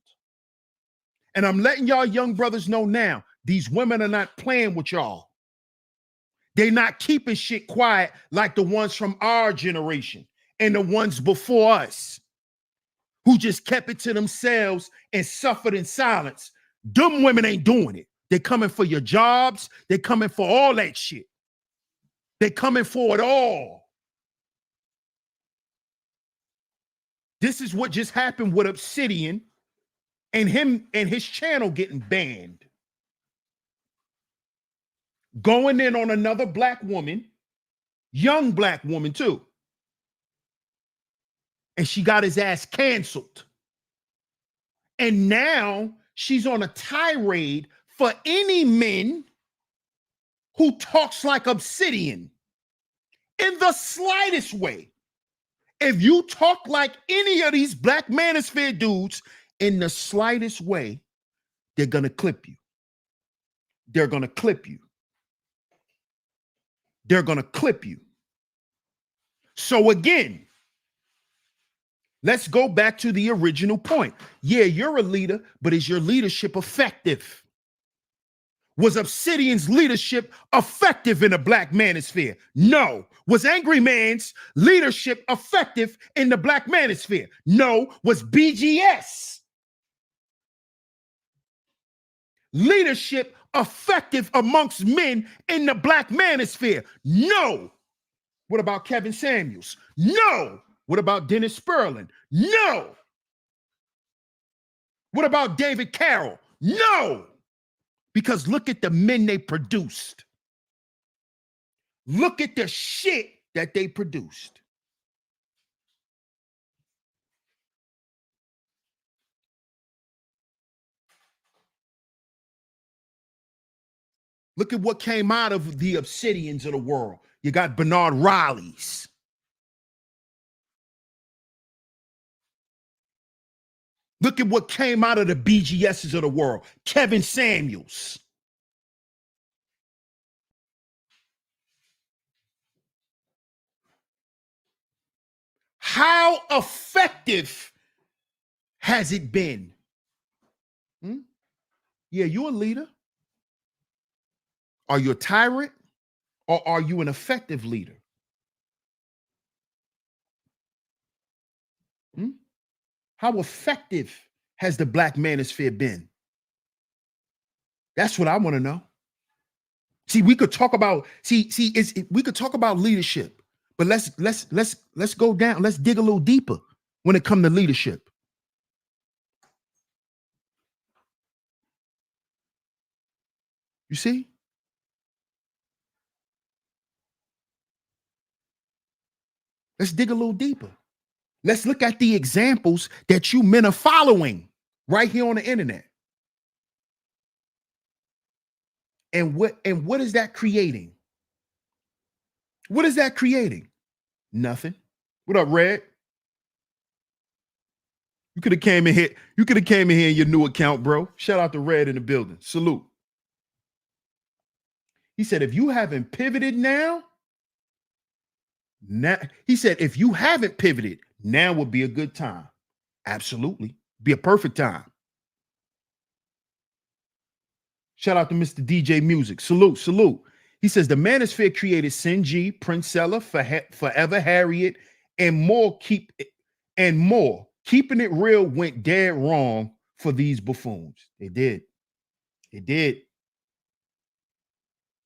And I'm letting y'all young brothers know now, these women are not playing with y'all. They're not keeping shit quiet like the ones from our generation and the ones before us who just kept it to themselves and suffered in silence. Them women ain't doing it. They're coming for your jobs. They're coming for all that shit. They're coming for it all. This is what just happened with Obsidian and him and his channel getting banned. Going in on another black woman, young black woman too. And she got his ass canceled. And now she's on a tirade for any men who talks like Obsidian in the slightest way. If you talk like any of these black manosphere dudes in the slightest way, they're going to clip you. They're going to clip you. They're going to clip you. So again, let's go back to the original point. Yeah, you're a leader, but is your leadership effective? Was Obsidian's leadership effective in the black manosphere? No. Was Angry Man's leadership effective in the black manosphere? No. Was BGS leadership effective amongst men in the black manosphere? No. What about Kevin Samuels? No. What about Dennis Sperling? No. What about David Carroll? No. Because look at the men they produced. Look at the shit that they produced. Look at what came out of the Obsidians of the world. You got Bernard Raleigh's. Look at what came out of the BGSs of the world. Kevin Samuels. How effective has it been? Yeah, you're a leader. Are you a tyrant or are you an effective leader? How effective has the Black Manosphere been? That's what I want to know. See, we could talk about we could talk about leadership, but let's go down. Let's dig a little deeper when it comes to leadership. You see? Let's dig a little deeper. Let's look at the examples that you men are following right here on the internet. And what is that creating? What is that creating? Nothing. What up, Red? You could have came in here. You could have came in here in your new account, bro. Shout out to Red in the building. Salute. He said, if you haven't pivoted now, he said, if you haven't pivoted, now would be a good time. Absolutely. Be a perfect time. Shout out to Mr. DJ Music. Salute, salute. He says, the Manosphere created Sinji, Princella, Forever Harriet, and more. Keeping it real went dead wrong for these buffoons. It did. It did.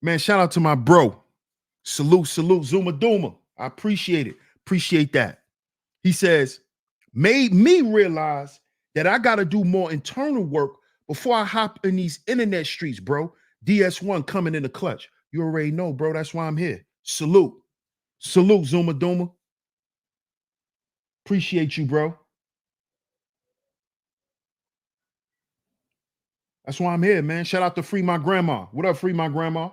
Man, shout out to my bro. Salute, salute, Zuma Duma. I appreciate it. Appreciate that. He says, made me realize that I got to do more internal work before I hop in these internet streets, bro. DS1 coming in the clutch. You already know, bro. That's why I'm here. Salute. Salute, Zuma Duma. Appreciate you, bro. That's why I'm here, man. Shout out to Free My Grandma. What up, Free My Grandma?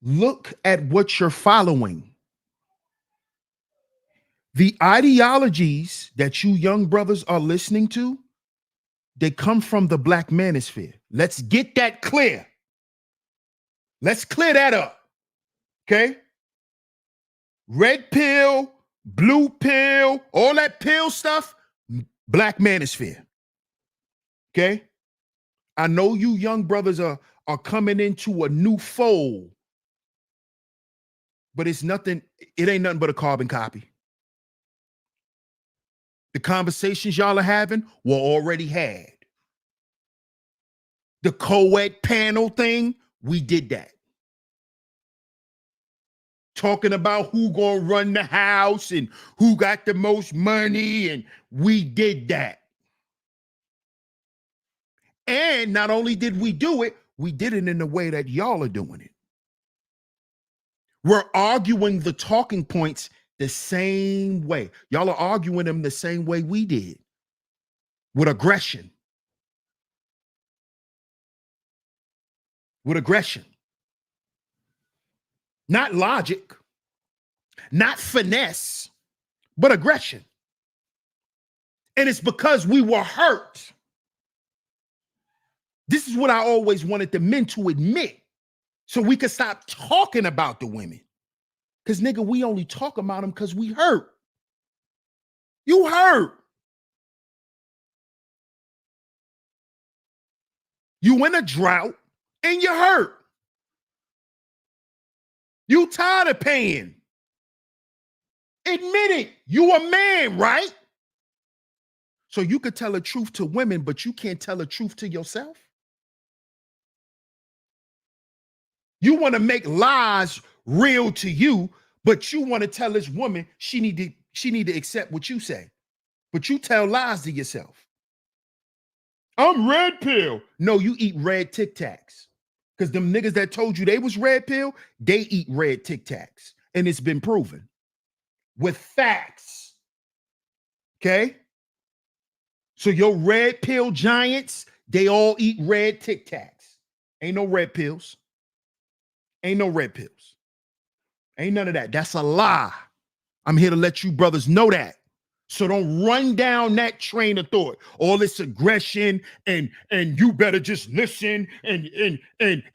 Look at what you're following. The ideologies that you young brothers are listening to, they come from the Black Manosphere. Let's get that clear. Let's clear that up. Okay? Red pill, blue pill, all that pill stuff, Black Manosphere. Okay? I know you young brothers are coming into a new fold, but it ain't nothing but a carbon copy. The conversations y'all are having were already had. The co-ed panel thing, we did that. Talking about who gonna run the house and who got the most money, and we did that. And not only did we do it, we did it in the way that y'all are doing it. We're arguing the talking points the same way. Y'all are arguing them the same way we did, with aggression. With aggression. Not logic, not finesse, but aggression. And it's because we were hurt. This is what I always wanted the men to admit, so we could stop talking about the women. Because, nigga, we only talk about them because we hurt. You hurt. You in a drought and you hurt. You tired of paying. Admit it. You a man, right? So you could tell the truth to women, but you can't tell the truth to yourself. You want to make lies real to you, but you want to tell this woman she need to accept what you say. But you tell lies to yourself. I'm red pill. No, you eat red Tic Tacs. Because them niggas that told you they was red pill, they eat red Tic Tacs. And it's been proven with facts. Okay? So your red pill giants, They all eat red Tic Tacs. Ain't no red pills. Ain't no red pills. Ain't none of that. That's a lie. I'm here to let you brothers know that. So don't run down that train of thought. All this aggression and you better just listen and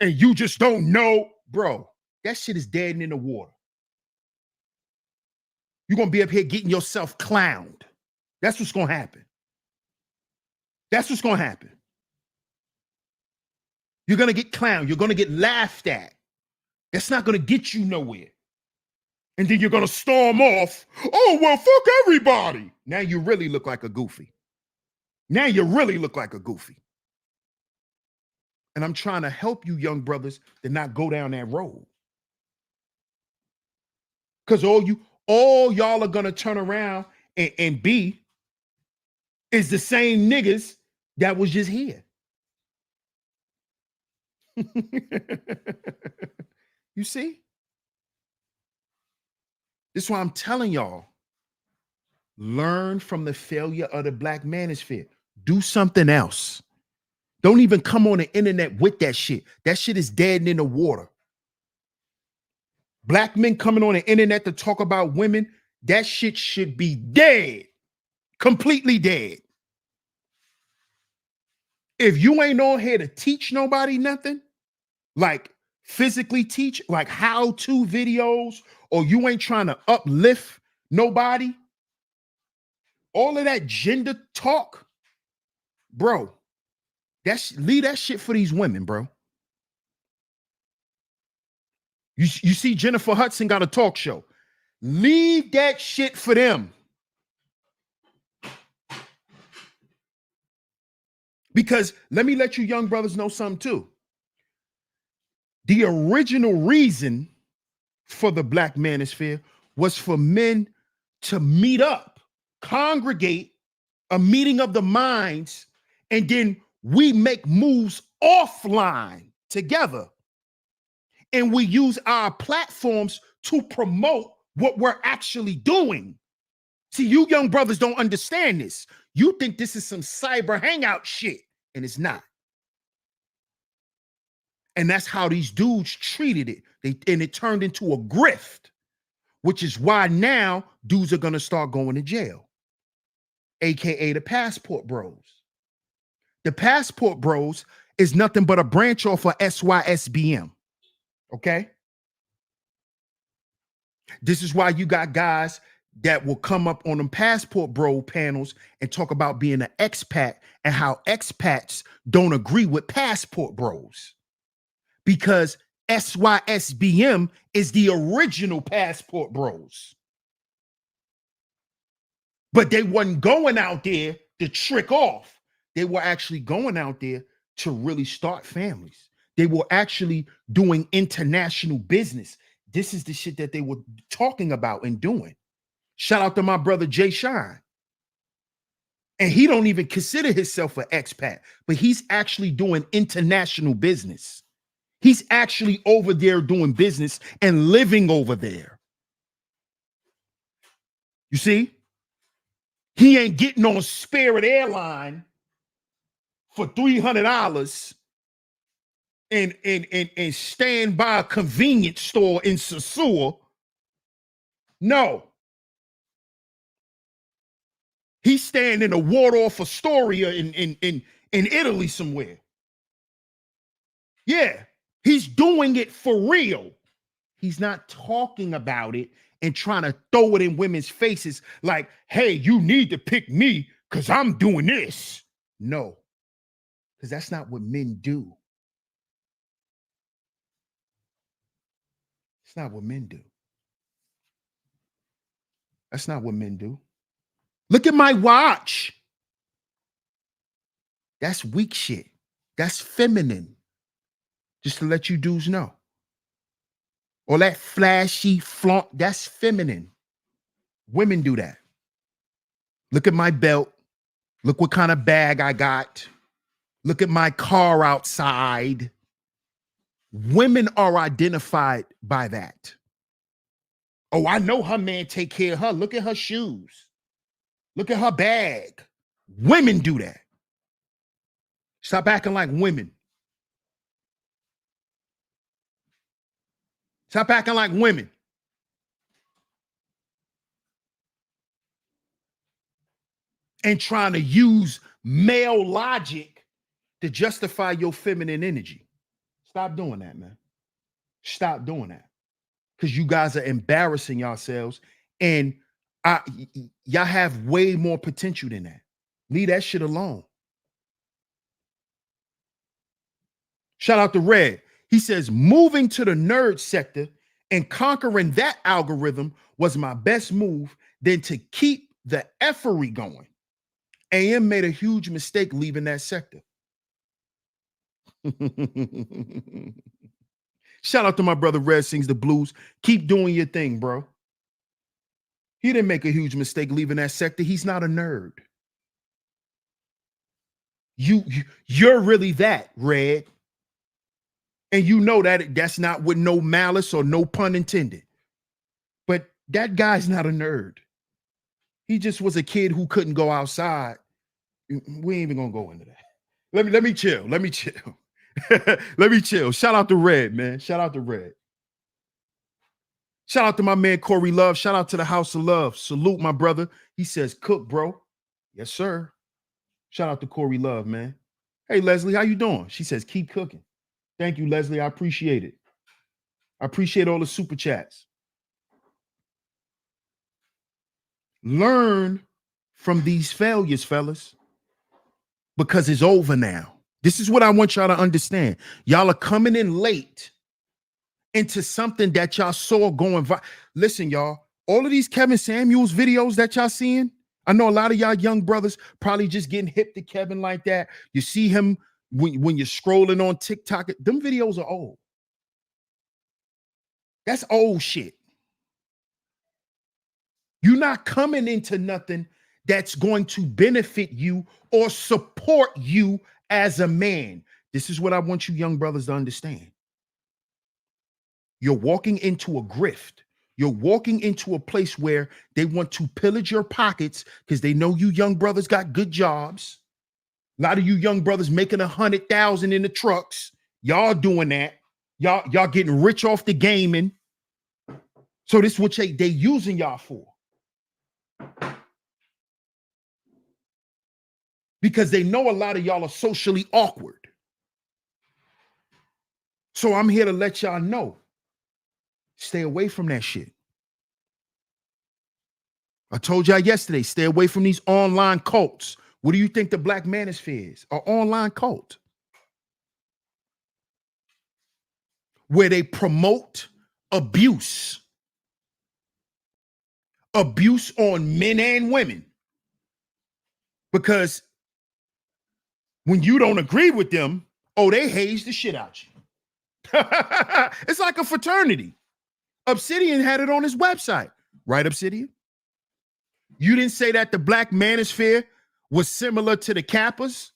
you just don't know. Bro, that shit is dead and in the water. You're going to be up here getting yourself clowned. That's what's going to happen. That's what's going to happen. You're going to get clowned. You're going to get laughed at. That's not going to get you nowhere. And then you're going to storm off. Oh, well, fuck everybody. Now you really look like a goofy. Now you really look like a goofy. And I'm trying to help you young brothers to not go down that road. Because all y'all are going to turn around and be is the same niggas that was just here. You see? This is why I'm telling y'all, learn from the failure of the Black Manosphere. Do something else. Don't even come on the internet with that shit. That shit is dead and in the water. Black men coming on the internet to talk about women, that shit should be dead. Completely dead. If you ain't on here to teach nobody nothing, like physically teach, like how-to videos, or you ain't trying to uplift nobody, all of that gender talk, bro, leave that shit for these women, bro. You see Jennifer Hudson got a talk show. Leave that shit for them. Because let me let you young brothers know something too. The original reason for the Black Manosphere was for men to meet up, congregate, a meeting of the minds, and then we make moves offline together. And we use our platforms to promote what we're actually doing. See, you young brothers don't understand this. You think this is some cyber hangout shit, and it's not. And that's how these dudes treated it. And it turned into a grift, which is why now dudes are going to start going to jail, AKA the Passport Bros. The Passport Bros is nothing but a branch off of SYSBM. Okay? This is why you got guys that will come up on them Passport Bro panels and talk about being an expat and how expats don't agree with Passport Bros. Because SYSBM is the original Passport Bros. But they wasn't going out there to trick off. They were actually going out there to really start families. They were actually doing international business. This is the shit that they were talking about and doing. Shout out to my brother Jay Shine. And he don't even consider himself an expat, but he's actually doing international business. He's actually over there doing business and living over there. You see? He ain't getting on Spirit Airline for $300 and stand by a convenience store in Sasua. No. He's staying in a Waldorf Astoria in Italy somewhere. Yeah. He's doing it for real. He's not talking about it and trying to throw it in women's faces like, hey, you need to pick me because I'm doing this. No, because that's not what men do. It's not what men do. That's not what men do. Look at my watch. That's weak shit. That's feminine. Just to let you dudes know. Or that flashy flaunt, that's feminine. Women do that. Look at my belt. Look what kind of bag I got. Look at my car outside. Women are identified by that. Oh, I know her man take care of her. Look at her shoes. Look at her bag. Women do that. Stop acting like women. Stop acting like women. And trying to use male logic to justify your feminine energy. Stop doing that, man. Stop doing that. Because you guys are embarrassing yourselves. And y'all have way more potential than that. Leave that shit alone. Shout out to Red. He says, moving to the nerd sector and conquering that algorithm was my best move than to keep the effery going. AM made a huge mistake leaving that sector. Shout out to my brother Red Sings the Blues. Keep doing your thing, bro. He didn't make a huge mistake leaving that sector. He's not a nerd. You're really that, Red. And you know that that's not with no malice or no pun intended. But that guy's not a nerd. He just was a kid who couldn't go outside. We ain't even gonna go into that. Let me chill. Let me chill. Let me chill. Shout out to Red, man. Shout out to Red. Shout out to my man Corey Love. Shout out to the House of Love. Salute my brother. He says, cook, bro. Yes, sir. Shout out to Corey Love, man. Hey, Leslie, how you doing? She says, keep cooking. Thank you, Leslie. I appreciate it. I appreciate all the super chats. Learn from these failures, fellas, because it's over now. This is what I want y'all to understand. Y'all are coming in late into something that y'all saw going viral. Listen, y'all, all of these Kevin Samuels videos that y'all seeing, I know a lot of y'all young brothers probably just getting hip to Kevin like that. You see him when you're scrolling on TikTok. Them videos are old. That's old shit. You're not coming into nothing that's going to benefit you or support you as a man. This is what I want you young brothers to understand. You're walking into a grift. You're walking into a place where they want to pillage your pockets because they know you young brothers got good jobs. A lot of you young brothers making 100,000 in the trucks. Y'all doing that. Y'all getting rich off the gaming. So this is what they using y'all for. Because they know a lot of y'all are socially awkward. So I'm here to let y'all know. Stay away from that shit. I told y'all yesterday, stay away from these online cults. What do you think the Black Manosphere is? An online cult. Where they promote abuse. Abuse on men and women. Because when you don't agree with them, oh, they haze the shit out you. It's like a fraternity. Obsidian had it on his website. Right, Obsidian? You didn't say that the Black Manosphere was similar to the Kappas?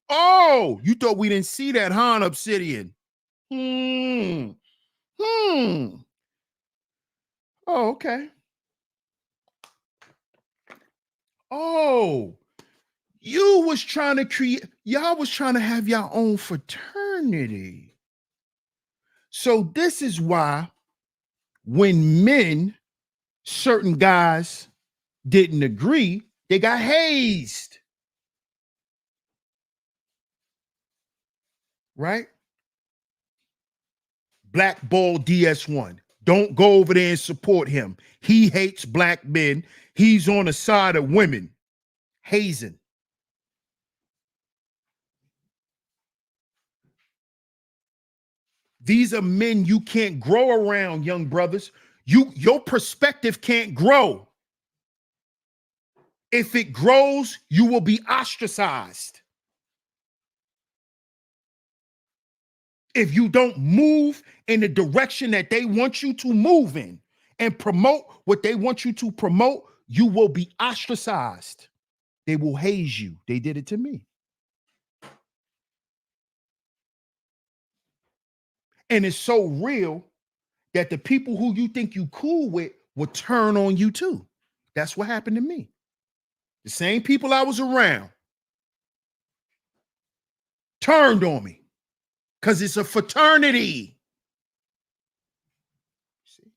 Oh, you thought we didn't see that, huh, Obsidian? Oh, okay. Oh, you was trying to create, y'all was trying to have your own fraternity. So this is why when men, certain guys didn't agree, they got hazed. Right? Blackball DS1. Don't go over there and support him. He hates black men. He's on the side of women. Hazing. These are men you can't grow around, young brothers. Your perspective can't grow. If it grows, you will be ostracized. If you don't move in the direction that they want you to move in and promote what they want you to promote, you will be ostracized. They will haze you. They did it to me. And it's so real that the people who you think you cool with will turn on you too. That's what happened to me. The same people I was around turned on me because it's a fraternity. See?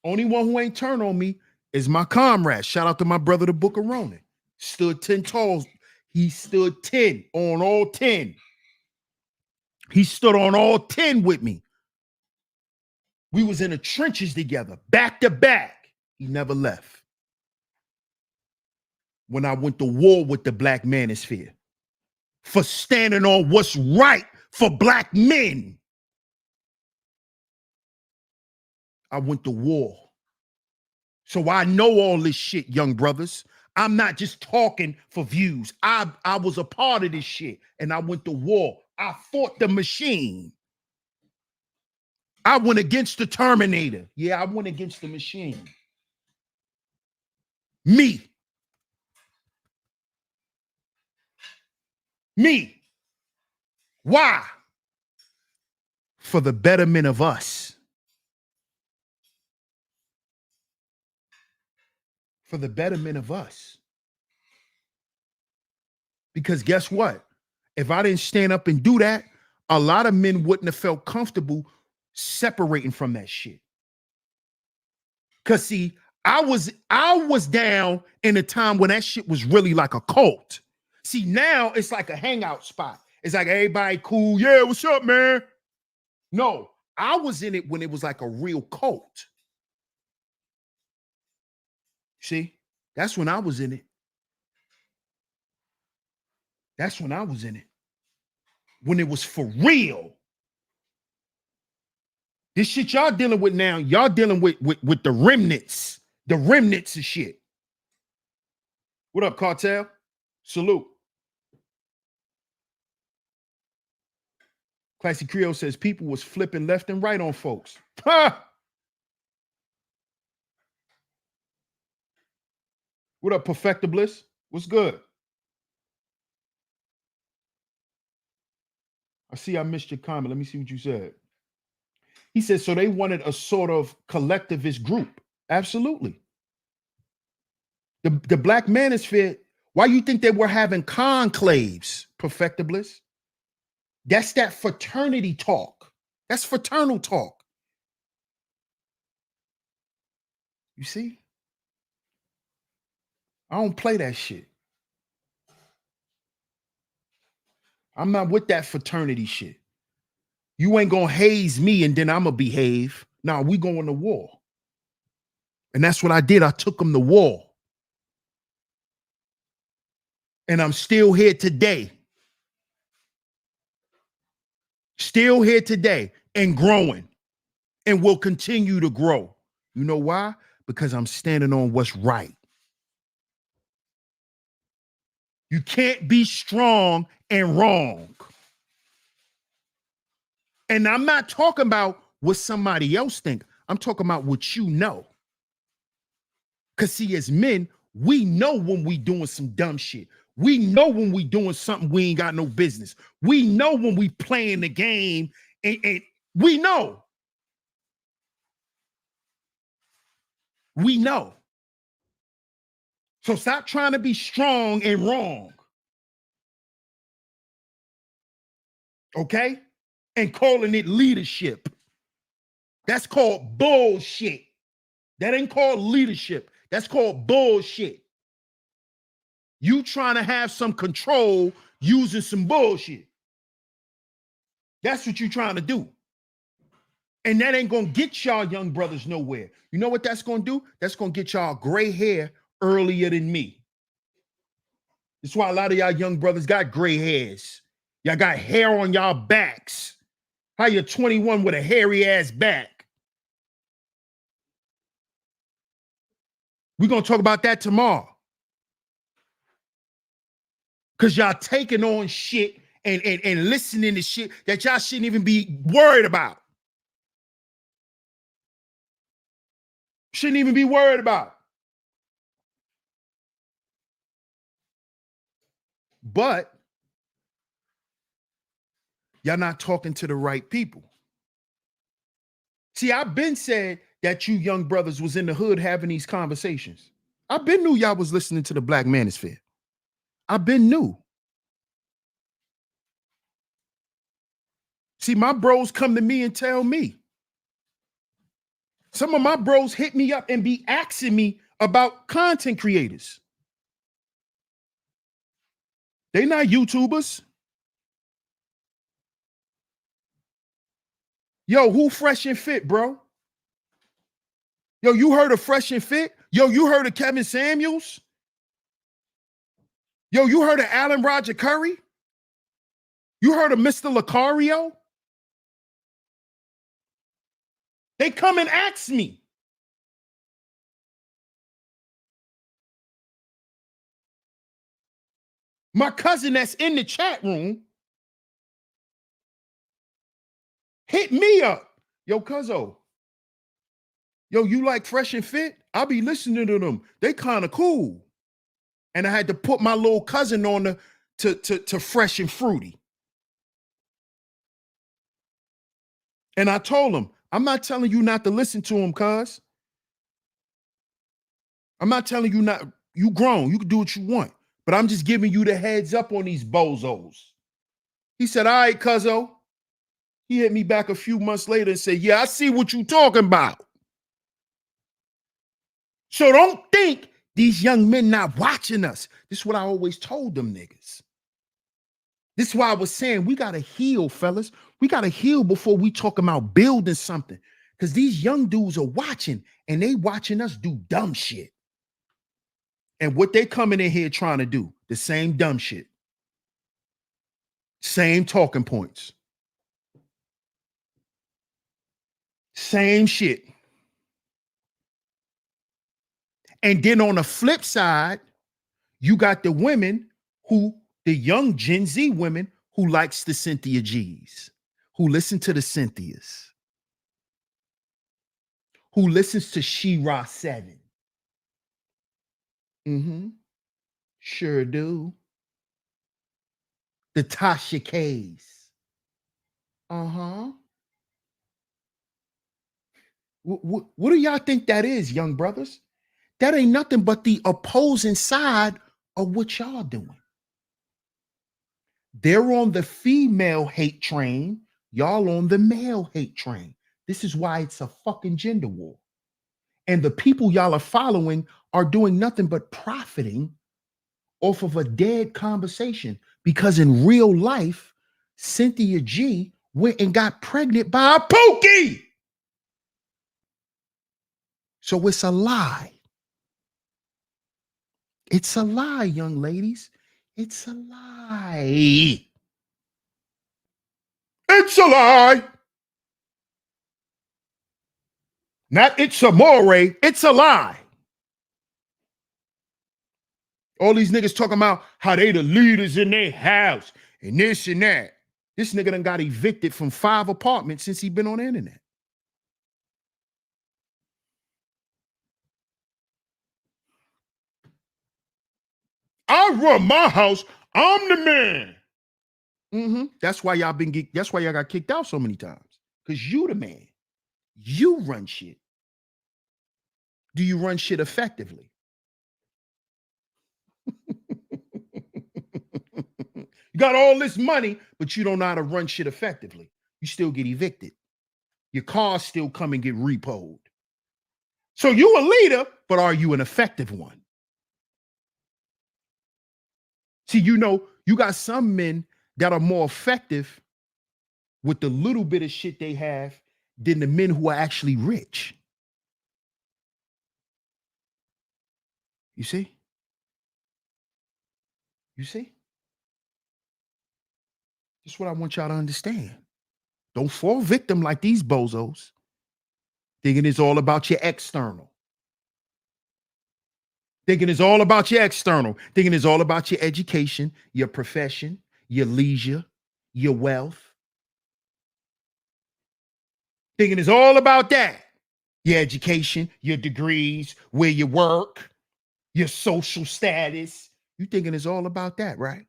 Only one who ain't turned on me is my comrade. Shout out to my brother, the Book of Ronan. Stood 10 tall. He stood 10 on all 10. He stood on all 10 with me. We was in the trenches together, back to back. He never left. When I went to war with the Black Manosphere for standing on what's right for black men, I went to war. So I know all this shit, young brothers. I'm not just talking for views. I was a part of this shit, and I went to war. I fought the machine. I went against the Terminator. Yeah, I went against the machine. Me. Why? For the betterment of us. For the betterment of us. Because guess what? If I didn't stand up and do that, a lot of men wouldn't have felt comfortable separating from that shit. Because see, I was down in a time when that shit was really like a cult. See, now it's like a hangout spot. It's like everybody cool. Yeah, what's up, man? No, I was in it when it was like a real cult. See, that's when I was in it. That's when I was in it. When it was for real. This shit y'all dealing with now, y'all dealing with the remnants. The remnants of shit. What up, Cartel? Salute. Classy Creole says people was flipping left and right on folks. Ha! What up, Perfecta Bliss? What's good? I see I missed your comment. Let me see what you said. He said, so they wanted a sort of collectivist group. Absolutely. The Black Manosphere, why you think they were having conclaves, Perfecta Bliss? That's that fraternity talk. That's fraternal talk. You see? I don't play that shit. I'm not with that fraternity shit. You ain't gonna haze me and then I'm gonna behave. Nah, we going to war. And that's what I did. I took them to war. And I'm still here today. Still here today and growing. And will continue to grow. You know why? Because I'm standing on what's right. You can't be strong and wrong. And I'm not talking about what somebody else think. I'm talking about what you know. Because see, as men, we know when we doing some dumb shit. We know when we doing something we ain't got no business. We know when we playing the game and we know. We know. So stop trying to be strong and wrong. Okay? And calling it leadership. That's called bullshit. That ain't called leadership. That's called bullshit. You trying to have some control using some bullshit. That's what you trying to do. And that ain't going to get y'all young brothers nowhere. You know what that's going to do? That's going to get y'all gray hair earlier than me. That's why a lot of y'all young brothers got gray hairs. Y'all got hair on y'all backs. How you 21 with a hairy ass back? We're going to talk about that tomorrow. Because y'all taking on shit and listening to shit that y'all shouldn't even be worried about. Shouldn't even be worried about. But y'all not talking to the right people. See, I've been said that you young brothers was in the hood having these conversations. I've been knew y'all was listening to the Black Manosphere. I've been knew. See, my bros come to me and tell me. Some of my bros hit me up and be asking me about content creators. They not YouTubers. Yo, who Fresh and Fit, bro? Yo, you heard of Fresh and Fit? Yo, you heard of Kevin Samuels? Yo, you heard of Alan Roger Curry? You heard of Mr. Lucario? They come and ask me. My cousin that's in the chat room hit me up. Yo, cuzzo. Yo, you like Fresh and Fit? I'll be listening to them. They kind of cool. And I had to put my little cousin on to Fresh and Fruity. And I told him, I'm not telling you not to listen to him, cuz. I'm not telling you not, you grown, you can do what you want. But I'm just giving you the heads up on these bozos. He said, all right, cuzzo. He hit me back a few months later and said, yeah, I see what you talking about. So don't think these young men not watching us. This is what I always told them niggas. This is why I was saying we got to heal, fellas. We got to heal before we talk about building something. Because these young dudes are watching and they watching us do dumb shit. And what they coming in here trying to do, the same dumb shit. Same talking points. Same shit. And then on the flip side, you got the women who, the young Gen Z women who likes the Cynthia G's, who listen to the Cynthias, who listens to She-Ra 7. Sure do. The Tasha K's. What do y'all think that is, young brothers? That ain't nothing but the opposing side of what y'all doing. They're on the female hate train. Y'all on the male hate train. This is why it's a fucking gender war. And the people y'all are following are doing nothing but profiting off of a dead conversation. Because in real life, Cynthia G went and got pregnant by a pookie. So it's a lie. It's a lie, young ladies. It's a lie. It's a lie. Not it's a more, it's a lie. All these niggas talking about how they the leaders in their house and this and that. This nigga done got evicted from 5 apartments since he been on the internet. I run my house. I'm the man. That's why y'all that's why y'all got kicked out so many times. Because you the man. You run shit. Do you run shit effectively? You got all this money, but you don't know how to run shit effectively. You still get evicted. Your cars still come and get repoed. So you a leader, but are you an effective one? See, you know, you got some men that are more effective with the little bit of shit they have than the men who are actually rich. You see? You see? This is what I want y'all to understand. Don't fall victim like these bozos, thinking it's all about your external. Thinking it's all about your external. Thinking it's all about your education, your profession, your leisure, your wealth. Thinking it's all about that. Your education, your degrees, where you work, your social status. You thinking it's all about that, right?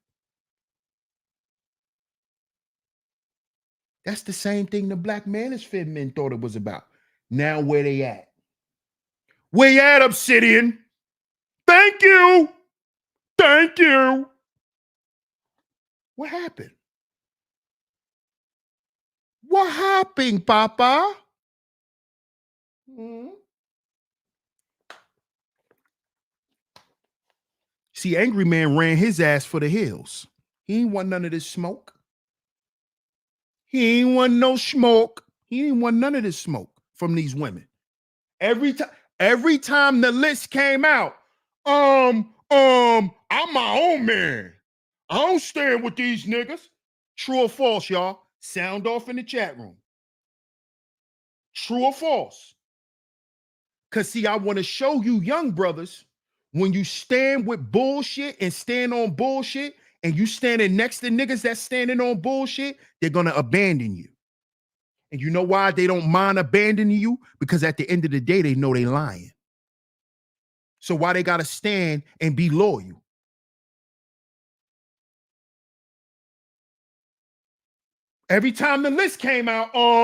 That's the same thing the Black Manosphere men thought it was about. Now where they at? Where you at, Obsidian? Thank you. Thank you. What happened? What happened, Papa? See, Angry Man ran his ass for the hills. He ain't want none of this smoke. He ain't want no smoke. He ain't want none of this smoke from these women. Every time the list came out, I'm my own man. I don't stand with these niggas. True or false, y'all? Sound off in the chat room. True or false? Because, see, I want to show you young brothers, when you stand with bullshit and stand on bullshit, and you standing next to niggas that's standing on bullshit, they're going to abandon you. And you know why they don't mind abandoning you? Because at the end of the day, they know they lying. So why they got to stand and be loyal? Every time the list came out, we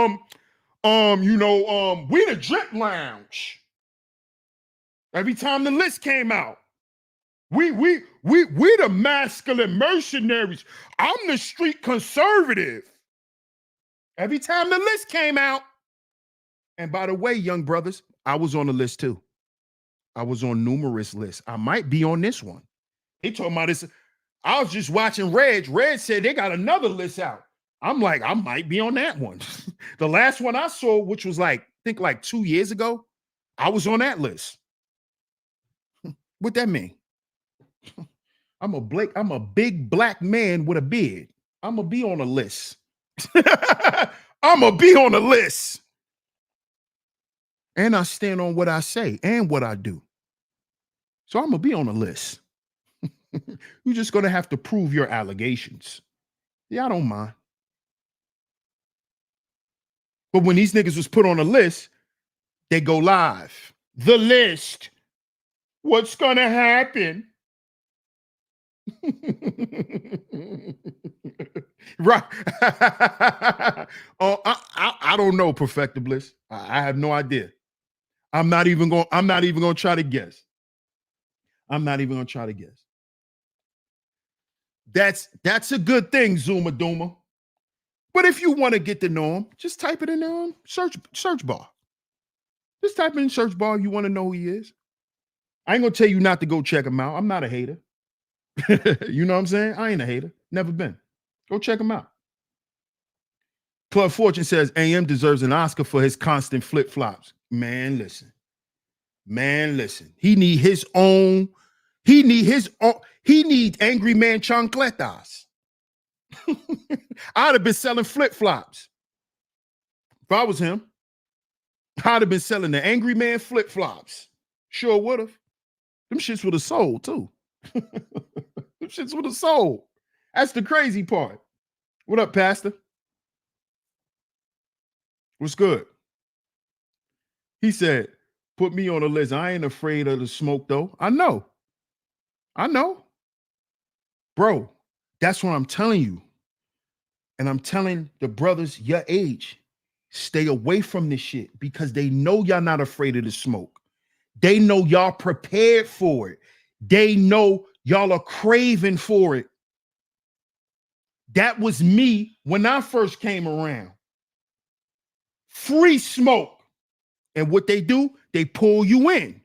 the Drip Lounge. Every time the list came out, we the masculine mercenaries. I'm the street conservative. Every time the list came out, and by the way, young brothers, I was on the list too. I was on numerous lists. I might be on this one. He talking about this. I was just watching Reg. Reg said they got another list out. I'm like, I might be on that one. The last one I saw, which was I think 2 years ago, I was on that list. What that mean? I'm a big black man with a beard. I'm gonna be on a list. I'm gonna be on a list. And I stand on what I say and what I do. So I'm gonna be on a list. You're just gonna have to prove your allegations. Yeah, I don't mind. But when these niggas was put on a list, they go live. The list. What's gonna happen? Right. I don't know, Perfecta Bliss. I have no idea. I'm not even gonna try to guess. I'm not even gonna try to guess. That's a good thing, Zuma Duma. But if you want to get to know him, just type it in the search bar. Just type it in search bar if you want to know who he is. I ain't gonna tell you not to go check him out. I'm not a hater. You know what I'm saying? I ain't a hater. Never been. Go check him out. Club Fortune says AM deserves an Oscar for his constant flip-flops. Man, listen. He need his own. He need Angry Man chancletas. I'd have been selling flip-flops. If I was him, I'd have been selling the Angry Man flip-flops. Sure would have. Them shits would have sold too. Them shits would have sold. That's the crazy part. What up, Pastor? What's good? He said, put me on a list. I ain't afraid of the smoke, though. I know. Bro, that's what I'm telling you. And I'm telling the brothers your age, stay away from this shit because they know y'all not afraid of the smoke. They know y'all prepared for it. They know y'all are craving for it. That was me when I first came around. Free smoke. And what they do, they pull you in.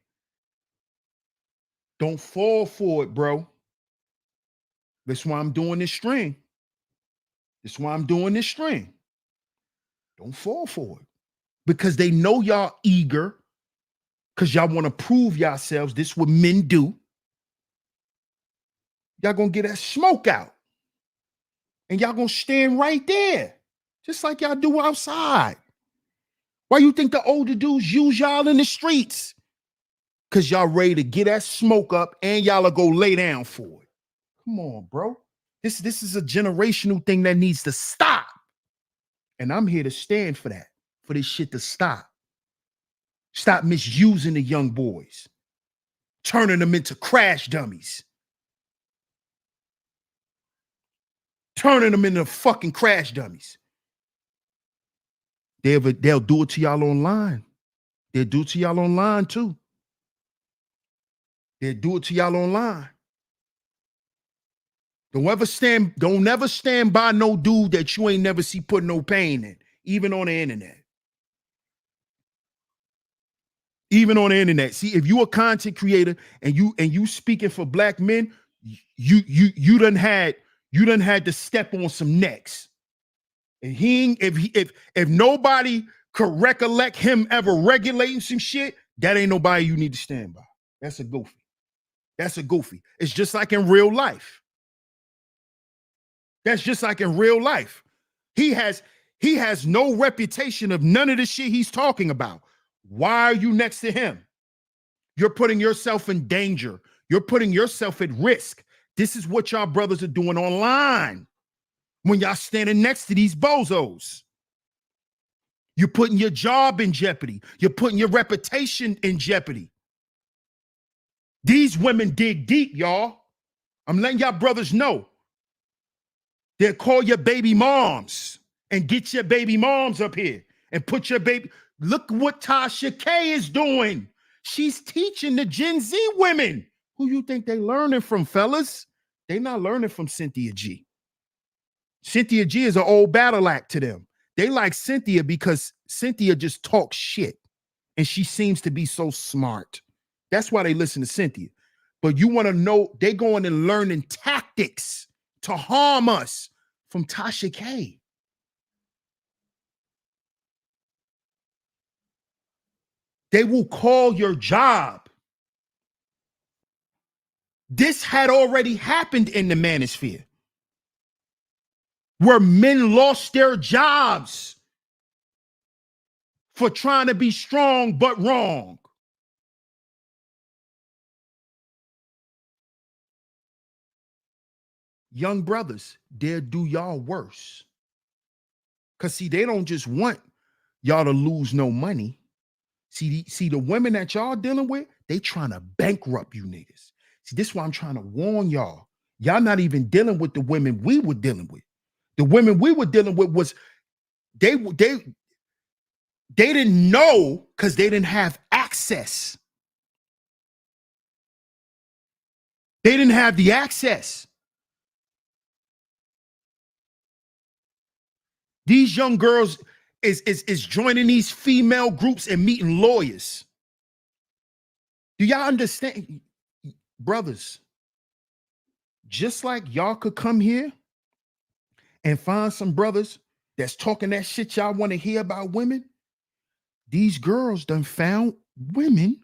Don't fall for it, bro. That's why I'm doing this stream. Don't fall for it. Because they know y'all eager. Because y'all want to prove yourselves. This is what men do. Y'all going to get that smoke out. And y'all going to stand right there. Just like y'all do outside. Why you think the older dudes use y'all in the streets? Because y'all ready to get that smoke up and y'all will go lay down for it. Come on, bro. This is a generational thing that needs to stop. And I'm here to stand for that. For this shit to stop. Stop misusing the young boys. Turning them into crash dummies. Turning them into fucking crash dummies. They'll do it to y'all online. They'll do it to y'all online too. They'll do it to y'all online. Don't ever stand by no dude that you ain't never see put no pain in. even on the internet. Even on the internet. See, if you a content creator and you speaking for black men, you done had to step on some necks. And if nobody could recollect him ever regulating some shit, that ain't nobody you need to stand by. That's a goofy. That's a goofy. It's just like in real life. That's just like in real life. He has no reputation of none of the shit he's talking about. Why are you next to him? You're putting yourself in danger. You're putting yourself at risk. This is what y'all brothers are doing online when y'all standing next to these bozos. You're putting your job in jeopardy. You're putting your reputation in jeopardy. These women dig deep, y'all. I'm letting y'all brothers know. They'll call your baby moms and get your baby moms up here and put your baby. Look what Tasha K is doing. She's teaching the Gen Z women. Who you think they learning from, fellas? They not learning from Cynthia G. Cynthia G is an old battle act to them. They like Cynthia because Cynthia just talks shit and she seems to be so smart. That's why they listen to Cynthia. But you want to know, they going and learning tactics to harm us from Tasha K. They will call your job. This had already happened in the Manosphere, where men lost their jobs for trying to be strong but wrong. Young brothers, they'll do y'all worse. Because, see, they don't just want y'all to lose no money. See, the women that y'all dealing with, they trying to bankrupt you niggas. See, this is why I'm trying to warn y'all. Y'all not even dealing with the women we were dealing with. The women we were dealing with was, they didn't know because they didn't have access. They didn't have the access. These young girls is joining these female groups and meeting lawyers. Do y'all understand? Brothers, just like y'all could come here and find some brothers that's talking that shit y'all want to hear about women, these girls done found women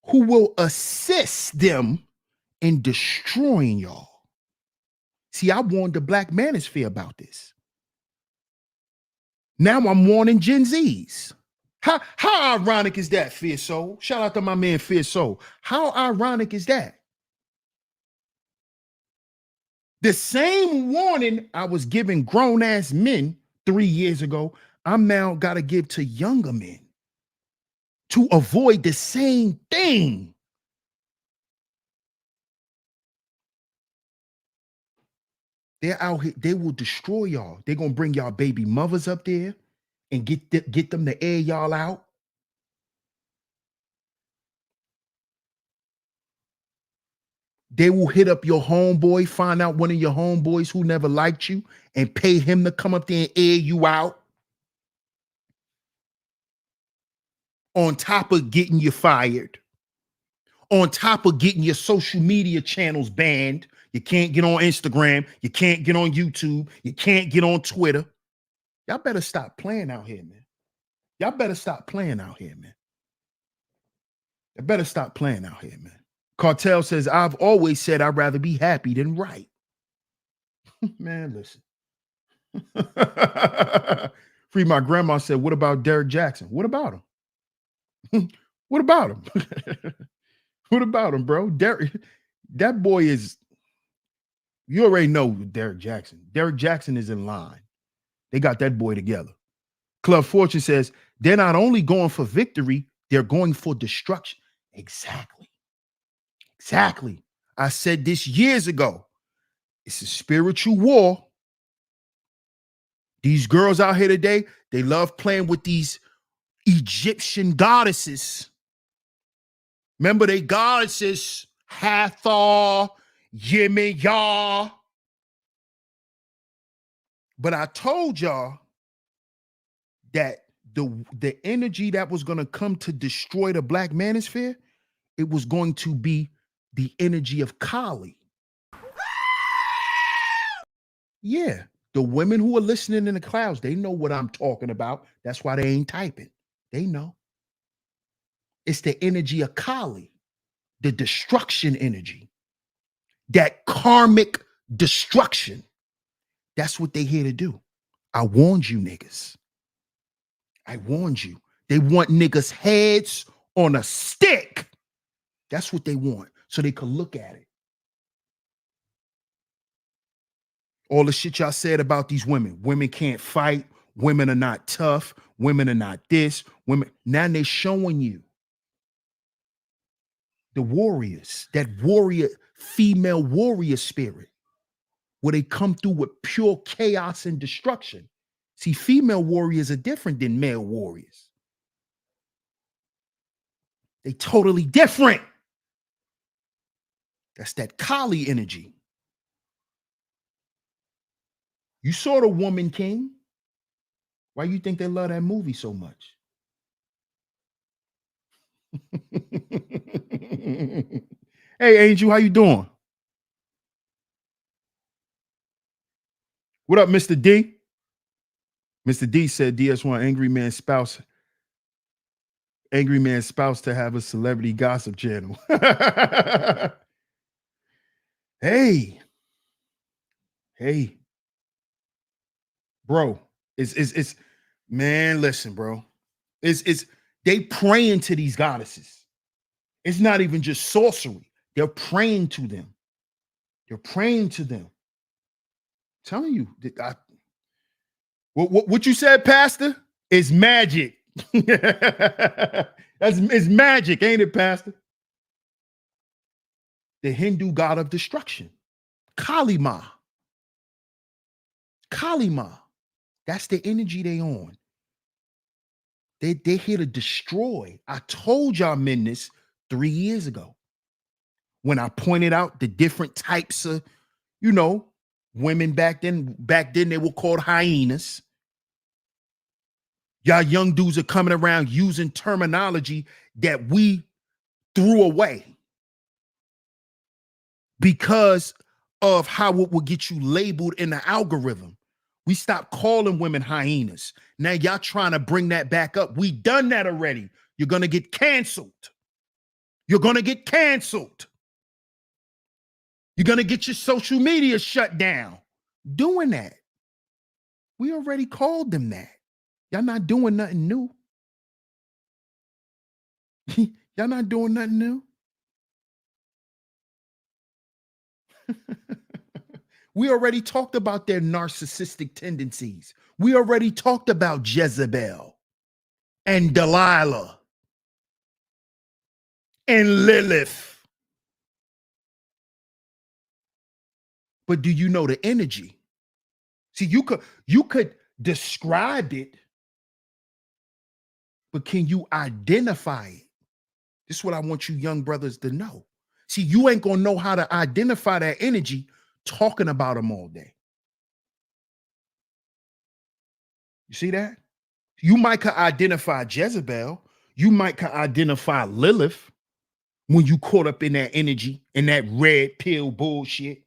who will assist them in destroying y'all. See, I warned the Black Manosphere about this. Now I'm warning Gen Zs. How ironic is that, Fierce Soul? Shout out to my man Fierce Soul. How ironic is that? The same warning I was giving grown-ass men 3 years ago, I'm now got to give to younger men to avoid the same thing. They're out here, they will destroy y'all. They're going to bring y'all baby mothers up there and get them to air y'all out. They will hit up your homeboy, find out one of your homeboys who never liked you, and pay him to come up there and air you out. On top of getting you fired. On top of getting your social media channels banned. You can't get on Instagram. You can't get on YouTube. You can't get on Twitter. Y'all better stop playing out here, man. Y'all better stop playing out here, man. You better stop playing out here, man. Cartel says, I've always said I'd rather be happy than right. Man, listen. Free my grandma said, what about Derek Jackson? What about him? What about him? What about him, bro? Derek, that boy is, you already know Derek Jackson. Derek Jackson is in line. They got that boy together. Club Fortune says, they're not only going for victory, they're going for destruction. Exactly. Exactly. I said this years ago. It's a spiritual war. These girls out here today, they love playing with these Egyptian goddesses. Remember they goddesses, Hathor, Yah. But I told y'all that the energy that was going to come to destroy the black manosphere, it was going to be the energy of Kali. Yeah. The women who are listening in the clouds, they know what I'm talking about. That's why they ain't typing. They know. It's the energy of Kali, the destruction energy, that karmic destruction. That's what they here to do. I warned you niggas. I warned you. They want niggas' heads on a stick. That's what they want. So they could look at it. All the shit y'all said about these women. Women can't fight. Women are not tough. Women are not this. Women. Now they're showing you the warriors, that warrior, female warrior spirit, where they come through with pure chaos and destruction. See, female warriors are different than male warriors. They totally different. That's that Kali energy. You saw The Woman King. Why you think they love that movie so much? Hey, Angel, how you doing? What up, Mr. D? Mr. D said DS1 angry man's spouse to have a celebrity gossip channel. Hey, bro, it's man, listen, bro. It's they praying to these goddesses. It's not even just sorcery. They're praying to them. They're praying to them. I'm telling you, what you said, Pastor, is magic. It's magic, ain't it, Pastor? The Hindu god of destruction, Kali Ma. Kali Ma. That's the energy they on. They're here to destroy. I told y'all men this 3 years ago when I pointed out the different types of, women back then. Back then they were called hyenas. Y'all young dudes are coming around using terminology that we threw away because of how it will get you labeled in the algorithm. We stopped calling women hyenas. Now y'all trying to bring that back up. We done that already. You're going to get canceled. You're going to get canceled. You're going to get your social media shut down. Doing that. We already called them that. Y'all not doing nothing new. Y'all not doing nothing new. We already talked about their narcissistic tendencies. We already talked about Jezebel and Delilah and Lilith. But do you know the energy? See, you could describe it, but can you identify it? This is what I want you young brothers to know. See, you ain't gonna know how to identify that energy talking about them all day. You see that? You might could identify Jezebel. You might could identify Lilith when you caught up in that energy and that red pill bullshit.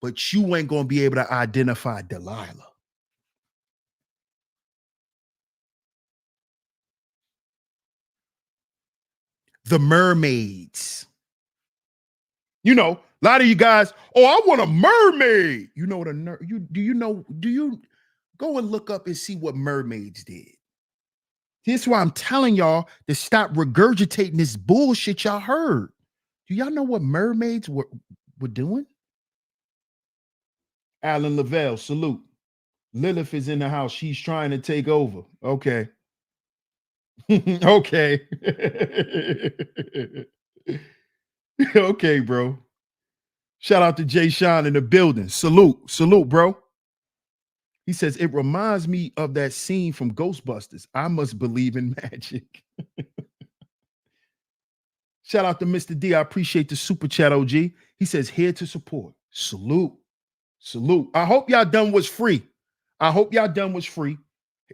But you ain't gonna be able to identify Delilah. The mermaids. A lot of you guys, I want a mermaid. You know what do you go and look up and see what mermaids did? This is why I'm telling y'all to stop regurgitating this bullshit y'all heard. Do y'all know what mermaids were doing? Alan Lavelle, salute. Lilith is in the house. She's trying to take over. Okay. Okay. Okay, bro. Shout out to Jay Sean in the building. Salute, bro. He says, it reminds me of that scene from Ghostbusters. I must believe in magic. Shout out to Mr. D. I appreciate the super chat, OG. He says, here to support. Salute. I hope y'all done what's free. I hope y'all done was free.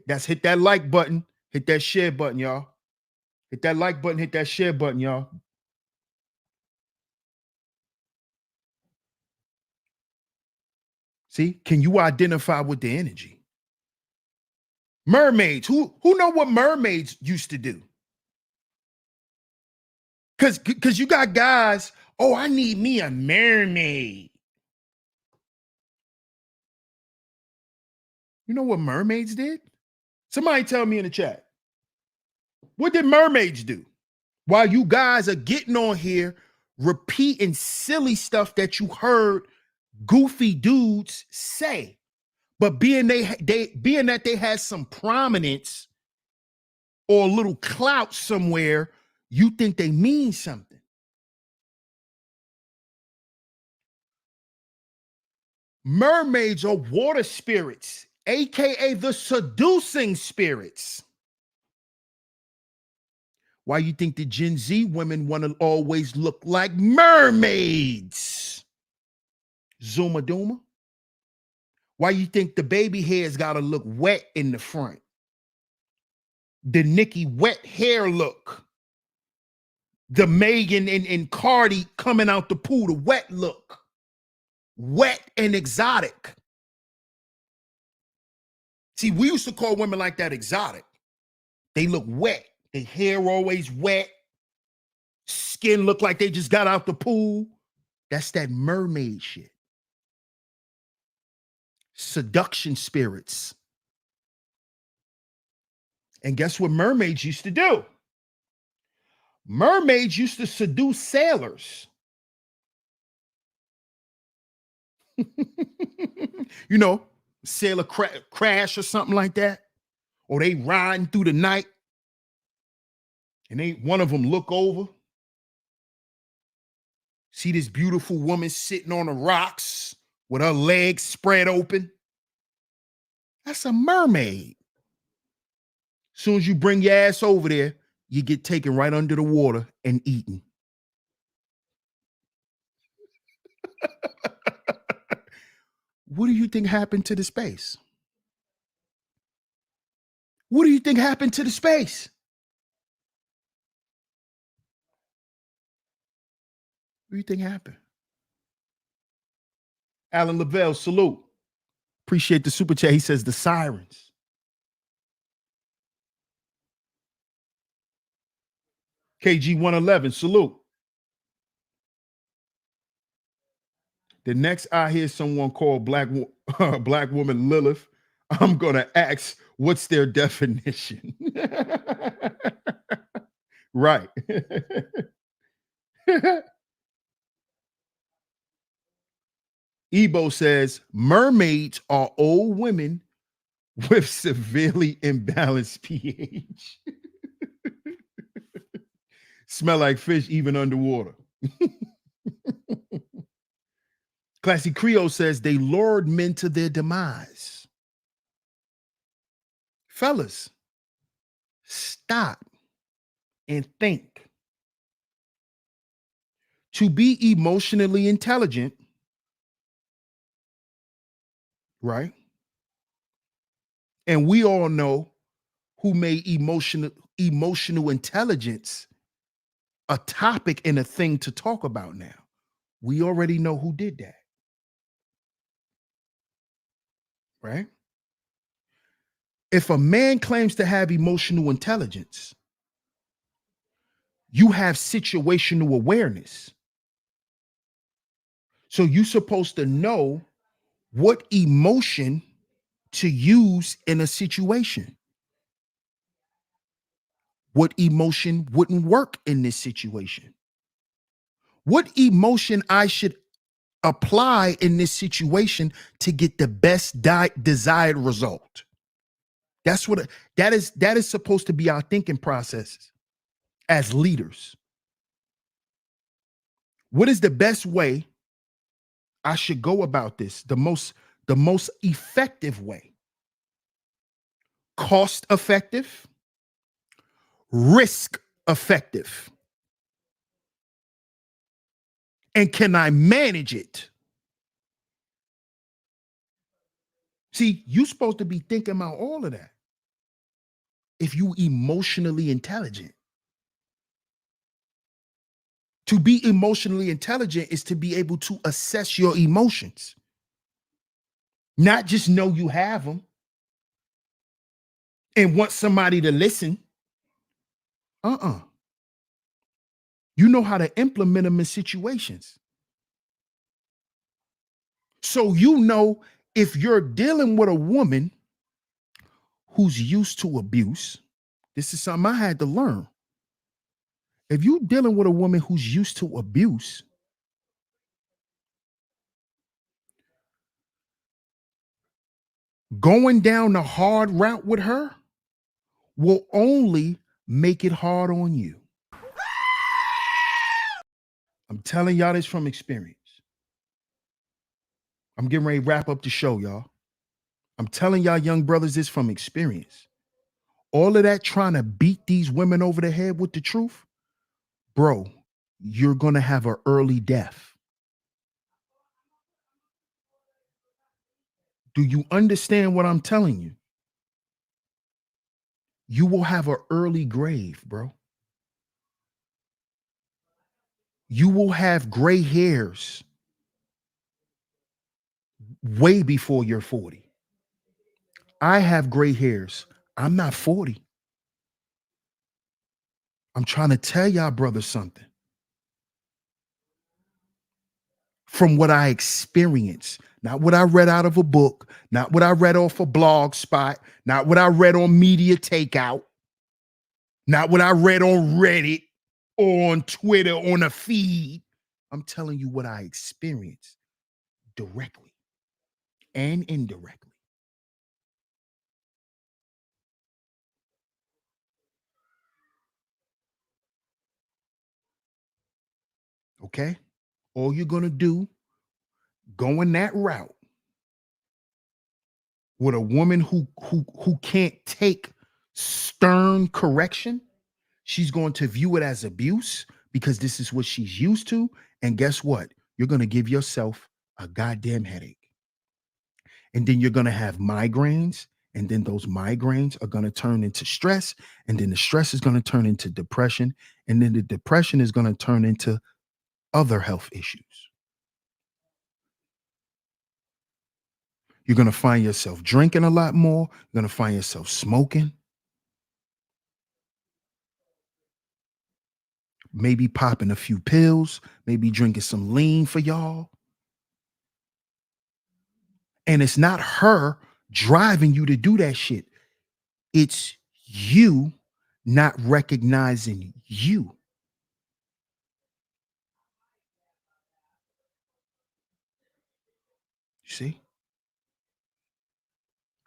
That's hit that like button, hit that share button, y'all. Hit that like button, hit that share button, y'all. See, can you identify with the energy? Mermaids. Who know what mermaids used to do? Because you got guys, oh, I need me a mermaid. You know what mermaids did? Somebody tell me in the chat. What did mermaids do? While you guys are getting on here repeating silly stuff that you heard goofy dudes say, but being that they had some prominence or a little clout somewhere, you think they mean something. Mermaids are water spirits, aka the seducing spirits. Why you think the Gen Z women want to always look like mermaids? Zuma Duma. Why you think the baby hair's got to look wet in the front? The Nicki wet hair look. The Megan and Cardi coming out the pool, the wet look. Wet and exotic. See, we used to call women like that exotic. They look wet. Their hair always wet. Skin look like they just got out the pool. That's that mermaid shit. Seduction spirits. And guess what mermaids used to do? Mermaids used to seduce sailors. You know, sailor crash or something like that. Or they riding through the night and one of them look over, see this beautiful woman sitting on the rocks with her legs spread open. That's a mermaid. As soon as you bring your ass over there, you get taken right under the water and eaten. What do you think happened to the space? What do you think happened to the space? What do you think happened? Alan Lavelle, salute. Appreciate the super chat. He says the sirens. KG111, salute. The next I hear someone call black woman Lilith, I'm gonna ask what's their definition. Right. Ebo says mermaids are old women with severely imbalanced pH. Smell like fish even underwater. Classy Creole says they lured men to their demise. Fellas, stop and think. To be emotionally intelligent, right? And we all know who made emotional intelligence a topic and a thing to talk about now. We already know who did that. Right? If a man claims to have emotional intelligence, you have situational awareness. So you're supposed to know what emotion to use in a situation. What emotion wouldn't work in this situation? What emotion I should apply in this situation to get the best desired result? That's what that is supposed to be our thinking processes as leaders. What is the best way I should go about this? The most effective way. Cost effective, risk effective. And can I manage it? See, you supposed to be thinking about all of that if you emotionally intelligent. To be emotionally intelligent is to be able to assess your emotions, not just know you have them and want somebody to listen. You know how to implement them in situations. So you know if you're dealing with a woman who's used to abuse, this is something I had to learn. If you're dealing with a woman who's used to abuse, going down the hard route with her will only make it hard on you. I'm telling y'all this from experience. I'm getting ready to wrap up the show, y'all. I'm telling y'all young brothers this from experience. All of that trying to beat these women over the head with the truth, bro, you're going to have an early death. Do you understand what I'm telling you? You will have an early grave, bro. You will have gray hairs way before you're 40. I have gray hairs. I'm not 40. I'm trying to tell y'all brothers something. From what I experienced, not what I read out of a book, not what I read off a blog spot, not what I read on Media Takeout, not what I read on Reddit or on Twitter on a feed. I'm telling you what I experienced directly and indirectly. Okay? All you're going to do, going that route with a woman who can't take stern correction, she's going to view it as abuse because this is what she's used to. And guess what? You're going to give yourself a goddamn headache. And then you're going to have migraines. And then those migraines are going to turn into stress. And then the stress is going to turn into depression. And then the depression is going to turn into other health issues. You're going to find yourself drinking a lot more. You're going to find yourself smoking. Maybe popping a few pills. Maybe drinking some lean for y'all. And it's not her driving you to do that shit. It's you not recognizing you. See?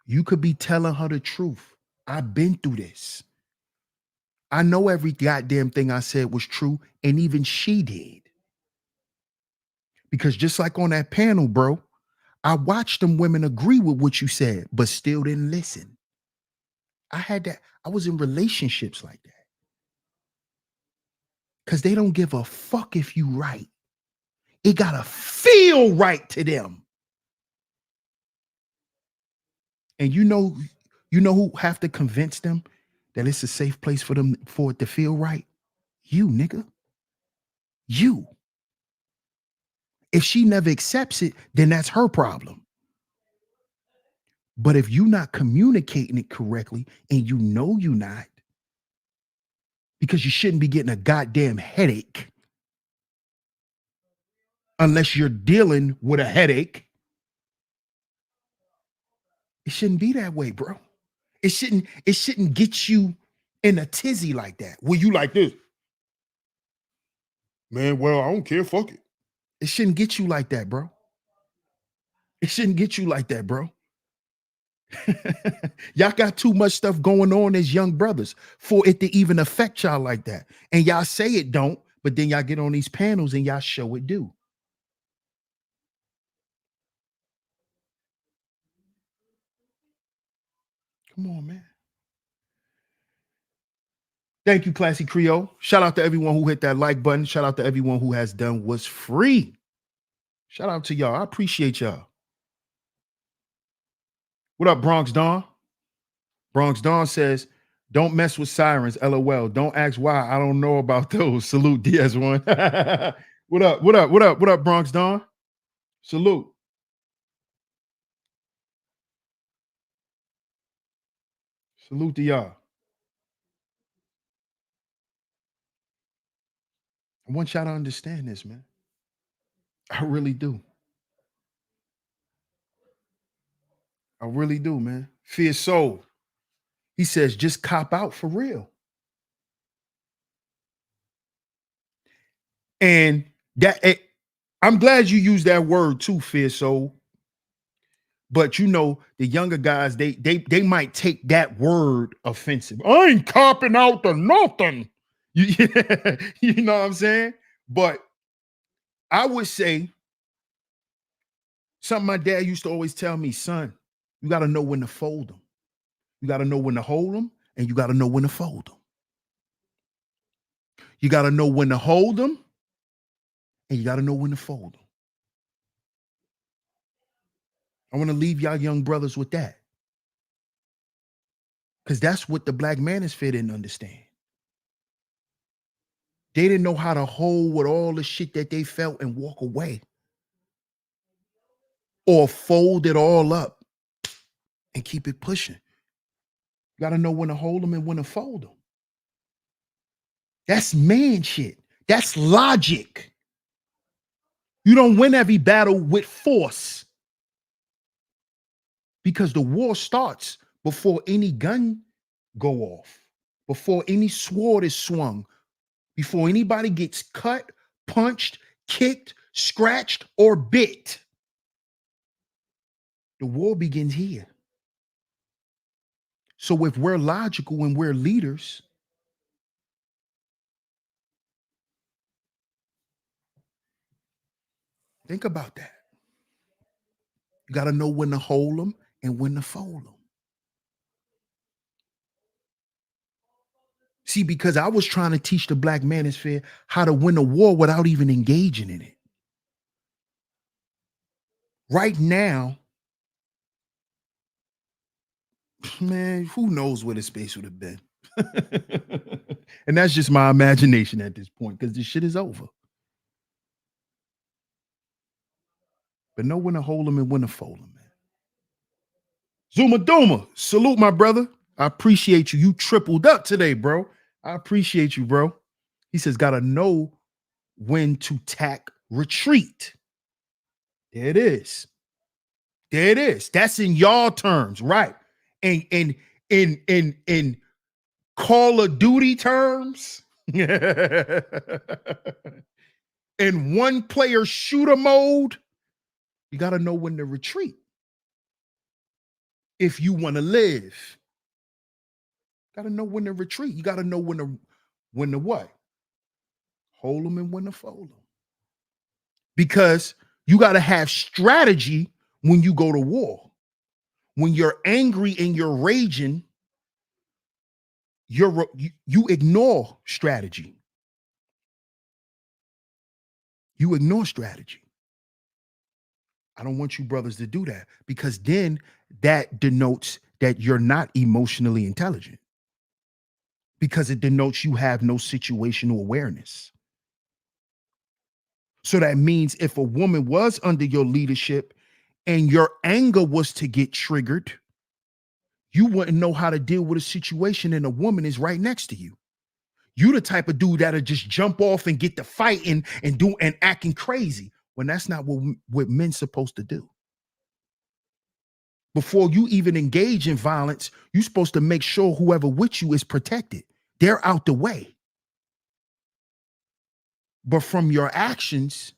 You could be telling her the truth. I've been through this. I know every goddamn thing I said was true, and even she did. Because just like on that panel, bro, I watched them women agree with what you said, but still didn't listen. I had that. I was in relationships like that. Because they don't give a fuck if you right. It gotta feel right to them. And you know who have to convince them that it's a safe place for them for it to feel right? You, nigga. You. If she never accepts it, then that's her problem. But if you're not communicating it correctly and you know you're not, because you shouldn't be getting a goddamn headache unless you're dealing with a headache. It shouldn't be that way, bro. It shouldn't get you in a tizzy like that. Where you like this? Man, well, I don't care. Fuck it. It shouldn't get you like that, bro. It shouldn't get you like that, bro. Y'all got too much stuff going on as young brothers for it to even affect y'all like that. And y'all say it don't, but then y'all get on these panels and y'all show it do. Come on, man. Thank you, Classy Creole. Shout out to everyone who hit that like button. Shout out to everyone who has done what's free. Shout out to y'all. I appreciate y'all. What up, Bronx Dawn? Bronx Dawn says, don't mess with sirens, LOL. Don't ask why. I don't know about those. Salute DS1. What up? What up? What up? What up, Bronx Dawn? Salute. Salute to y'all. I want y'all to understand this, man. I really do. I really do, man. Fear Soul. He says, just cop out for real. And I'm glad you used that word too, Fear Soul. But you know, the younger guys, they might take that word offensive. I ain't copping out to nothing. You, you know what I'm saying? But I would say something my dad used to always tell me, son, you got to know when to fold them. You got to know when to hold them, and you got to know when to fold them. You got to know when to hold them, and you got to know when to fold them. I want to leave y'all young brothers with that. Because that's what the Black Manosphere didn't understand. They didn't know how to hold with all the shit that they felt and walk away. Or fold it all up and keep it pushing. You got to know when to hold them and when to fold them. That's man shit. That's logic. You don't win every battle with force. Because the war starts before any gun go off, before any sword is swung, before anybody gets cut, punched, kicked, scratched, or bit. The war begins here. So if we're logical and we're leaders, think about that. You got to know when to hold them and when to fold them. See, because I was trying to teach the Black Manosphere how to win a war without even engaging in it. Right now, man, who knows where the space would have been? And that's just my imagination at this point, because this shit is over. But know when to hold them and when to fold them, man. Zuma Duma, salute my brother. I appreciate you. You tripled up today, bro. I appreciate you, bro. He says, gotta know when to tack retreat. There it is. There it is. That's in y'all terms, right? And in Call of Duty terms, in one player shooter mode, you got to know when to retreat if you want to live. Got to know when to retreat. You got to know when to what? Hold them and when to fold them. Because you got to have strategy when you go to war. When you're angry and you're raging, you ignore strategy. You ignore strategy. I don't want you brothers to do that, because then that denotes that you're not emotionally intelligent, because it denotes you have no situational awareness. So that means if a woman was under your leadership and your anger was to get triggered, you wouldn't know how to deal with a situation and a woman is right next to you. You the type of dude that'll just jump off and get to fighting and acting crazy, when that's not what men's supposed to do. Before you even engage in violence, you're supposed to make sure whoever with you is protected. They're out the way. But from your actions,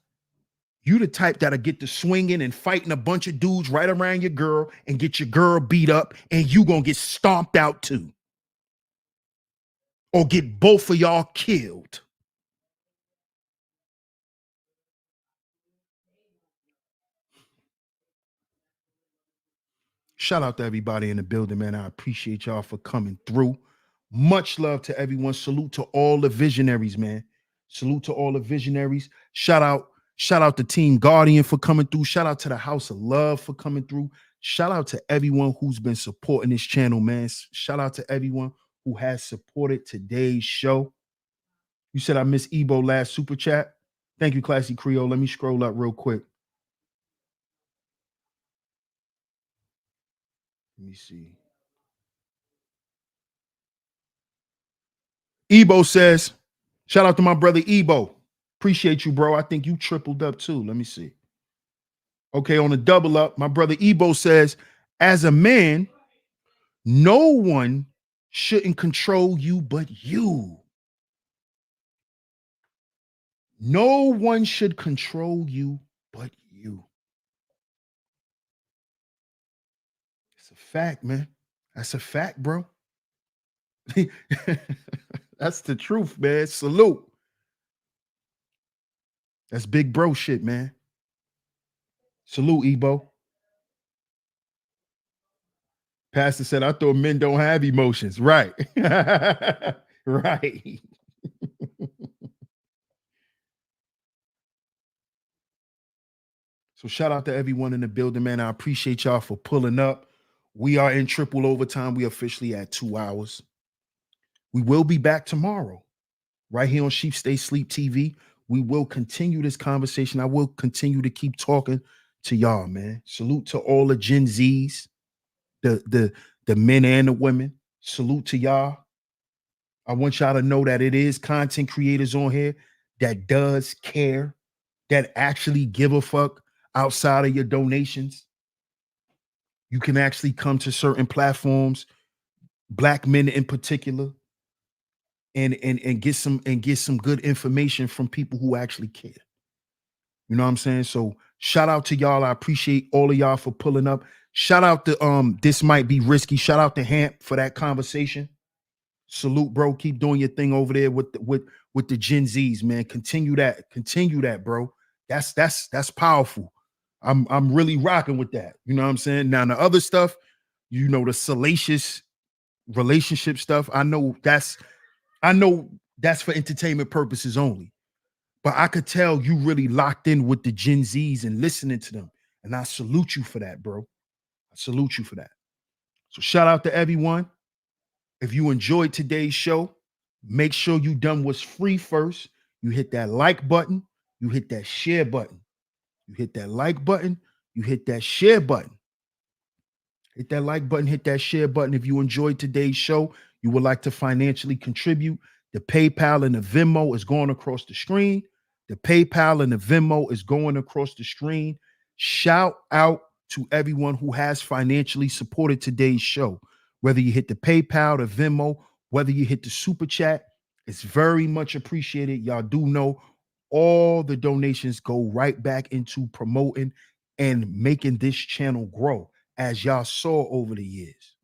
you the type that'll get to swinging and fighting a bunch of dudes right around your girl and get your girl beat up, and you gonna get stomped out too. Or get both of y'all killed. Shout out to everybody in the building, man. I appreciate y'all for coming through. Much love to everyone. Salute to all the visionaries, man. Salute to all the visionaries. Shout out to Team Guardian for coming through. Shout out to the House of Love for coming through. Shout out to everyone who's been supporting this channel, man. Shout out to everyone who has supported today's show. You said I missed Ebo last super chat. Thank you, Classy Creole. Let me scroll up real quick. Let me see. Ebo says, shout out to my brother Ebo. Appreciate you, bro. I think you tripled up too. Let me see. Okay, on a double up, my brother Ebo says, as a man, no one shouldn't control you but you. No one should control you but you. It's a fact, man. That's a fact, bro. That's the truth, man. Salute. That's big bro shit, man. Salute, Ebo. Pastor said, I thought men don't have emotions. Right. Right. So shout out to everyone in the building, man. I appreciate y'all for pulling up. We are in triple overtime. We officially at 2 hours. We will be back tomorrow, right here on Sheep Stay Sleep TV. We will continue this conversation. I will continue to keep talking to y'all, man. Salute to all the Gen Zs, the men and the women. Salute to y'all. I want y'all to know that it is content creators on here that does care, that actually give a fuck outside of your donations. You can actually come to certain platforms, black men in particular, and get some good information from people who actually care. You know what I'm saying? So shout out to y'all. I appreciate all of y'all for pulling up. Shout out to This Might Be Risky. Shout out to Hamp for that conversation. Salute, bro. Keep doing your thing over there with the Gen Zs, man. Continue that, bro. That's powerful. I'm really rocking with that. You know what I'm saying? Now the other stuff, you know, the salacious relationship stuff. I know that's for entertainment purposes only. But I could tell you really locked in with the Gen Zs and listening to them. And I salute you for that, bro. I salute you for that. So shout out to everyone. If you enjoyed today's show, make sure you done what's free first. You hit that like button. You hit that share button. You hit that like button. You hit that share button. Hit that like button, hit that share button. If you enjoyed today's show, you would like to financially contribute, the PayPal and the Venmo is going across the screen. The PayPal and the Venmo is going across the screen. Shout out to everyone who has financially supported today's show. Whether you hit the PayPal, the Venmo, whether you hit the super chat, it's very much appreciated. Y'all do know all the donations go right back into promoting and making this channel grow, as y'all saw over the years.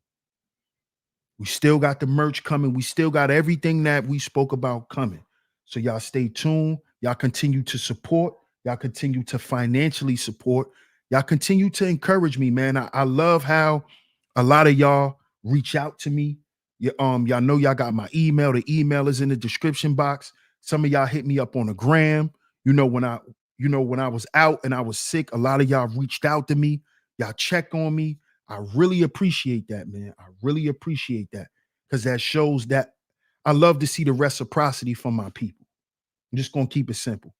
We still got the merch coming. We still got everything that we spoke about coming. So y'all stay tuned. Y'all continue to support. Y'all continue to financially support. Y'all continue to encourage me, man. I love how a lot of y'all reach out to me. Y'all know y'all got my email. The email is in the description box. Some of y'all hit me up on the gram. When I was out and I was sick, a lot of y'all reached out to me. Y'all check on me. I really appreciate that, man. I really appreciate that, because that shows that I love to see the reciprocity from my people. I'm just gonna keep it simple.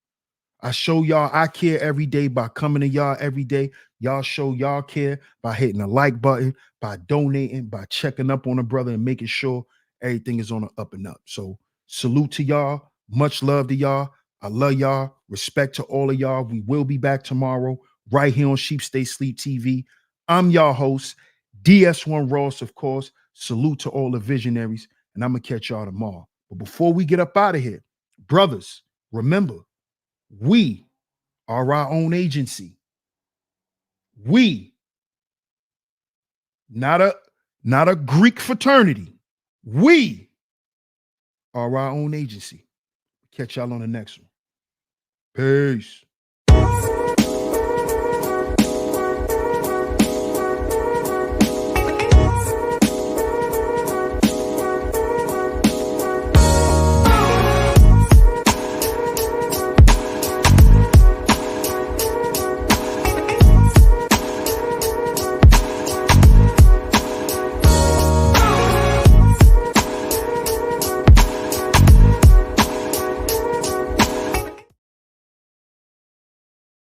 I show y'all I care every day by coming to y'all every day. Y'all show y'all care by hitting the like button, by donating, by checking up on a brother and making sure everything is on the up and up. So salute to y'all. Much love to y'all. I love y'all. Respect to all of y'all. We will be back tomorrow right here on Sheep Stay Sleep TV. I'm your host, DS1 Ross, of course. Salute to all the visionaries, and I'm going to catch y'all tomorrow. But before we get up out of here, brothers, remember, we are our own agency. We, not a Greek fraternity. We are our own agency. Catch y'all on the next one. Peace.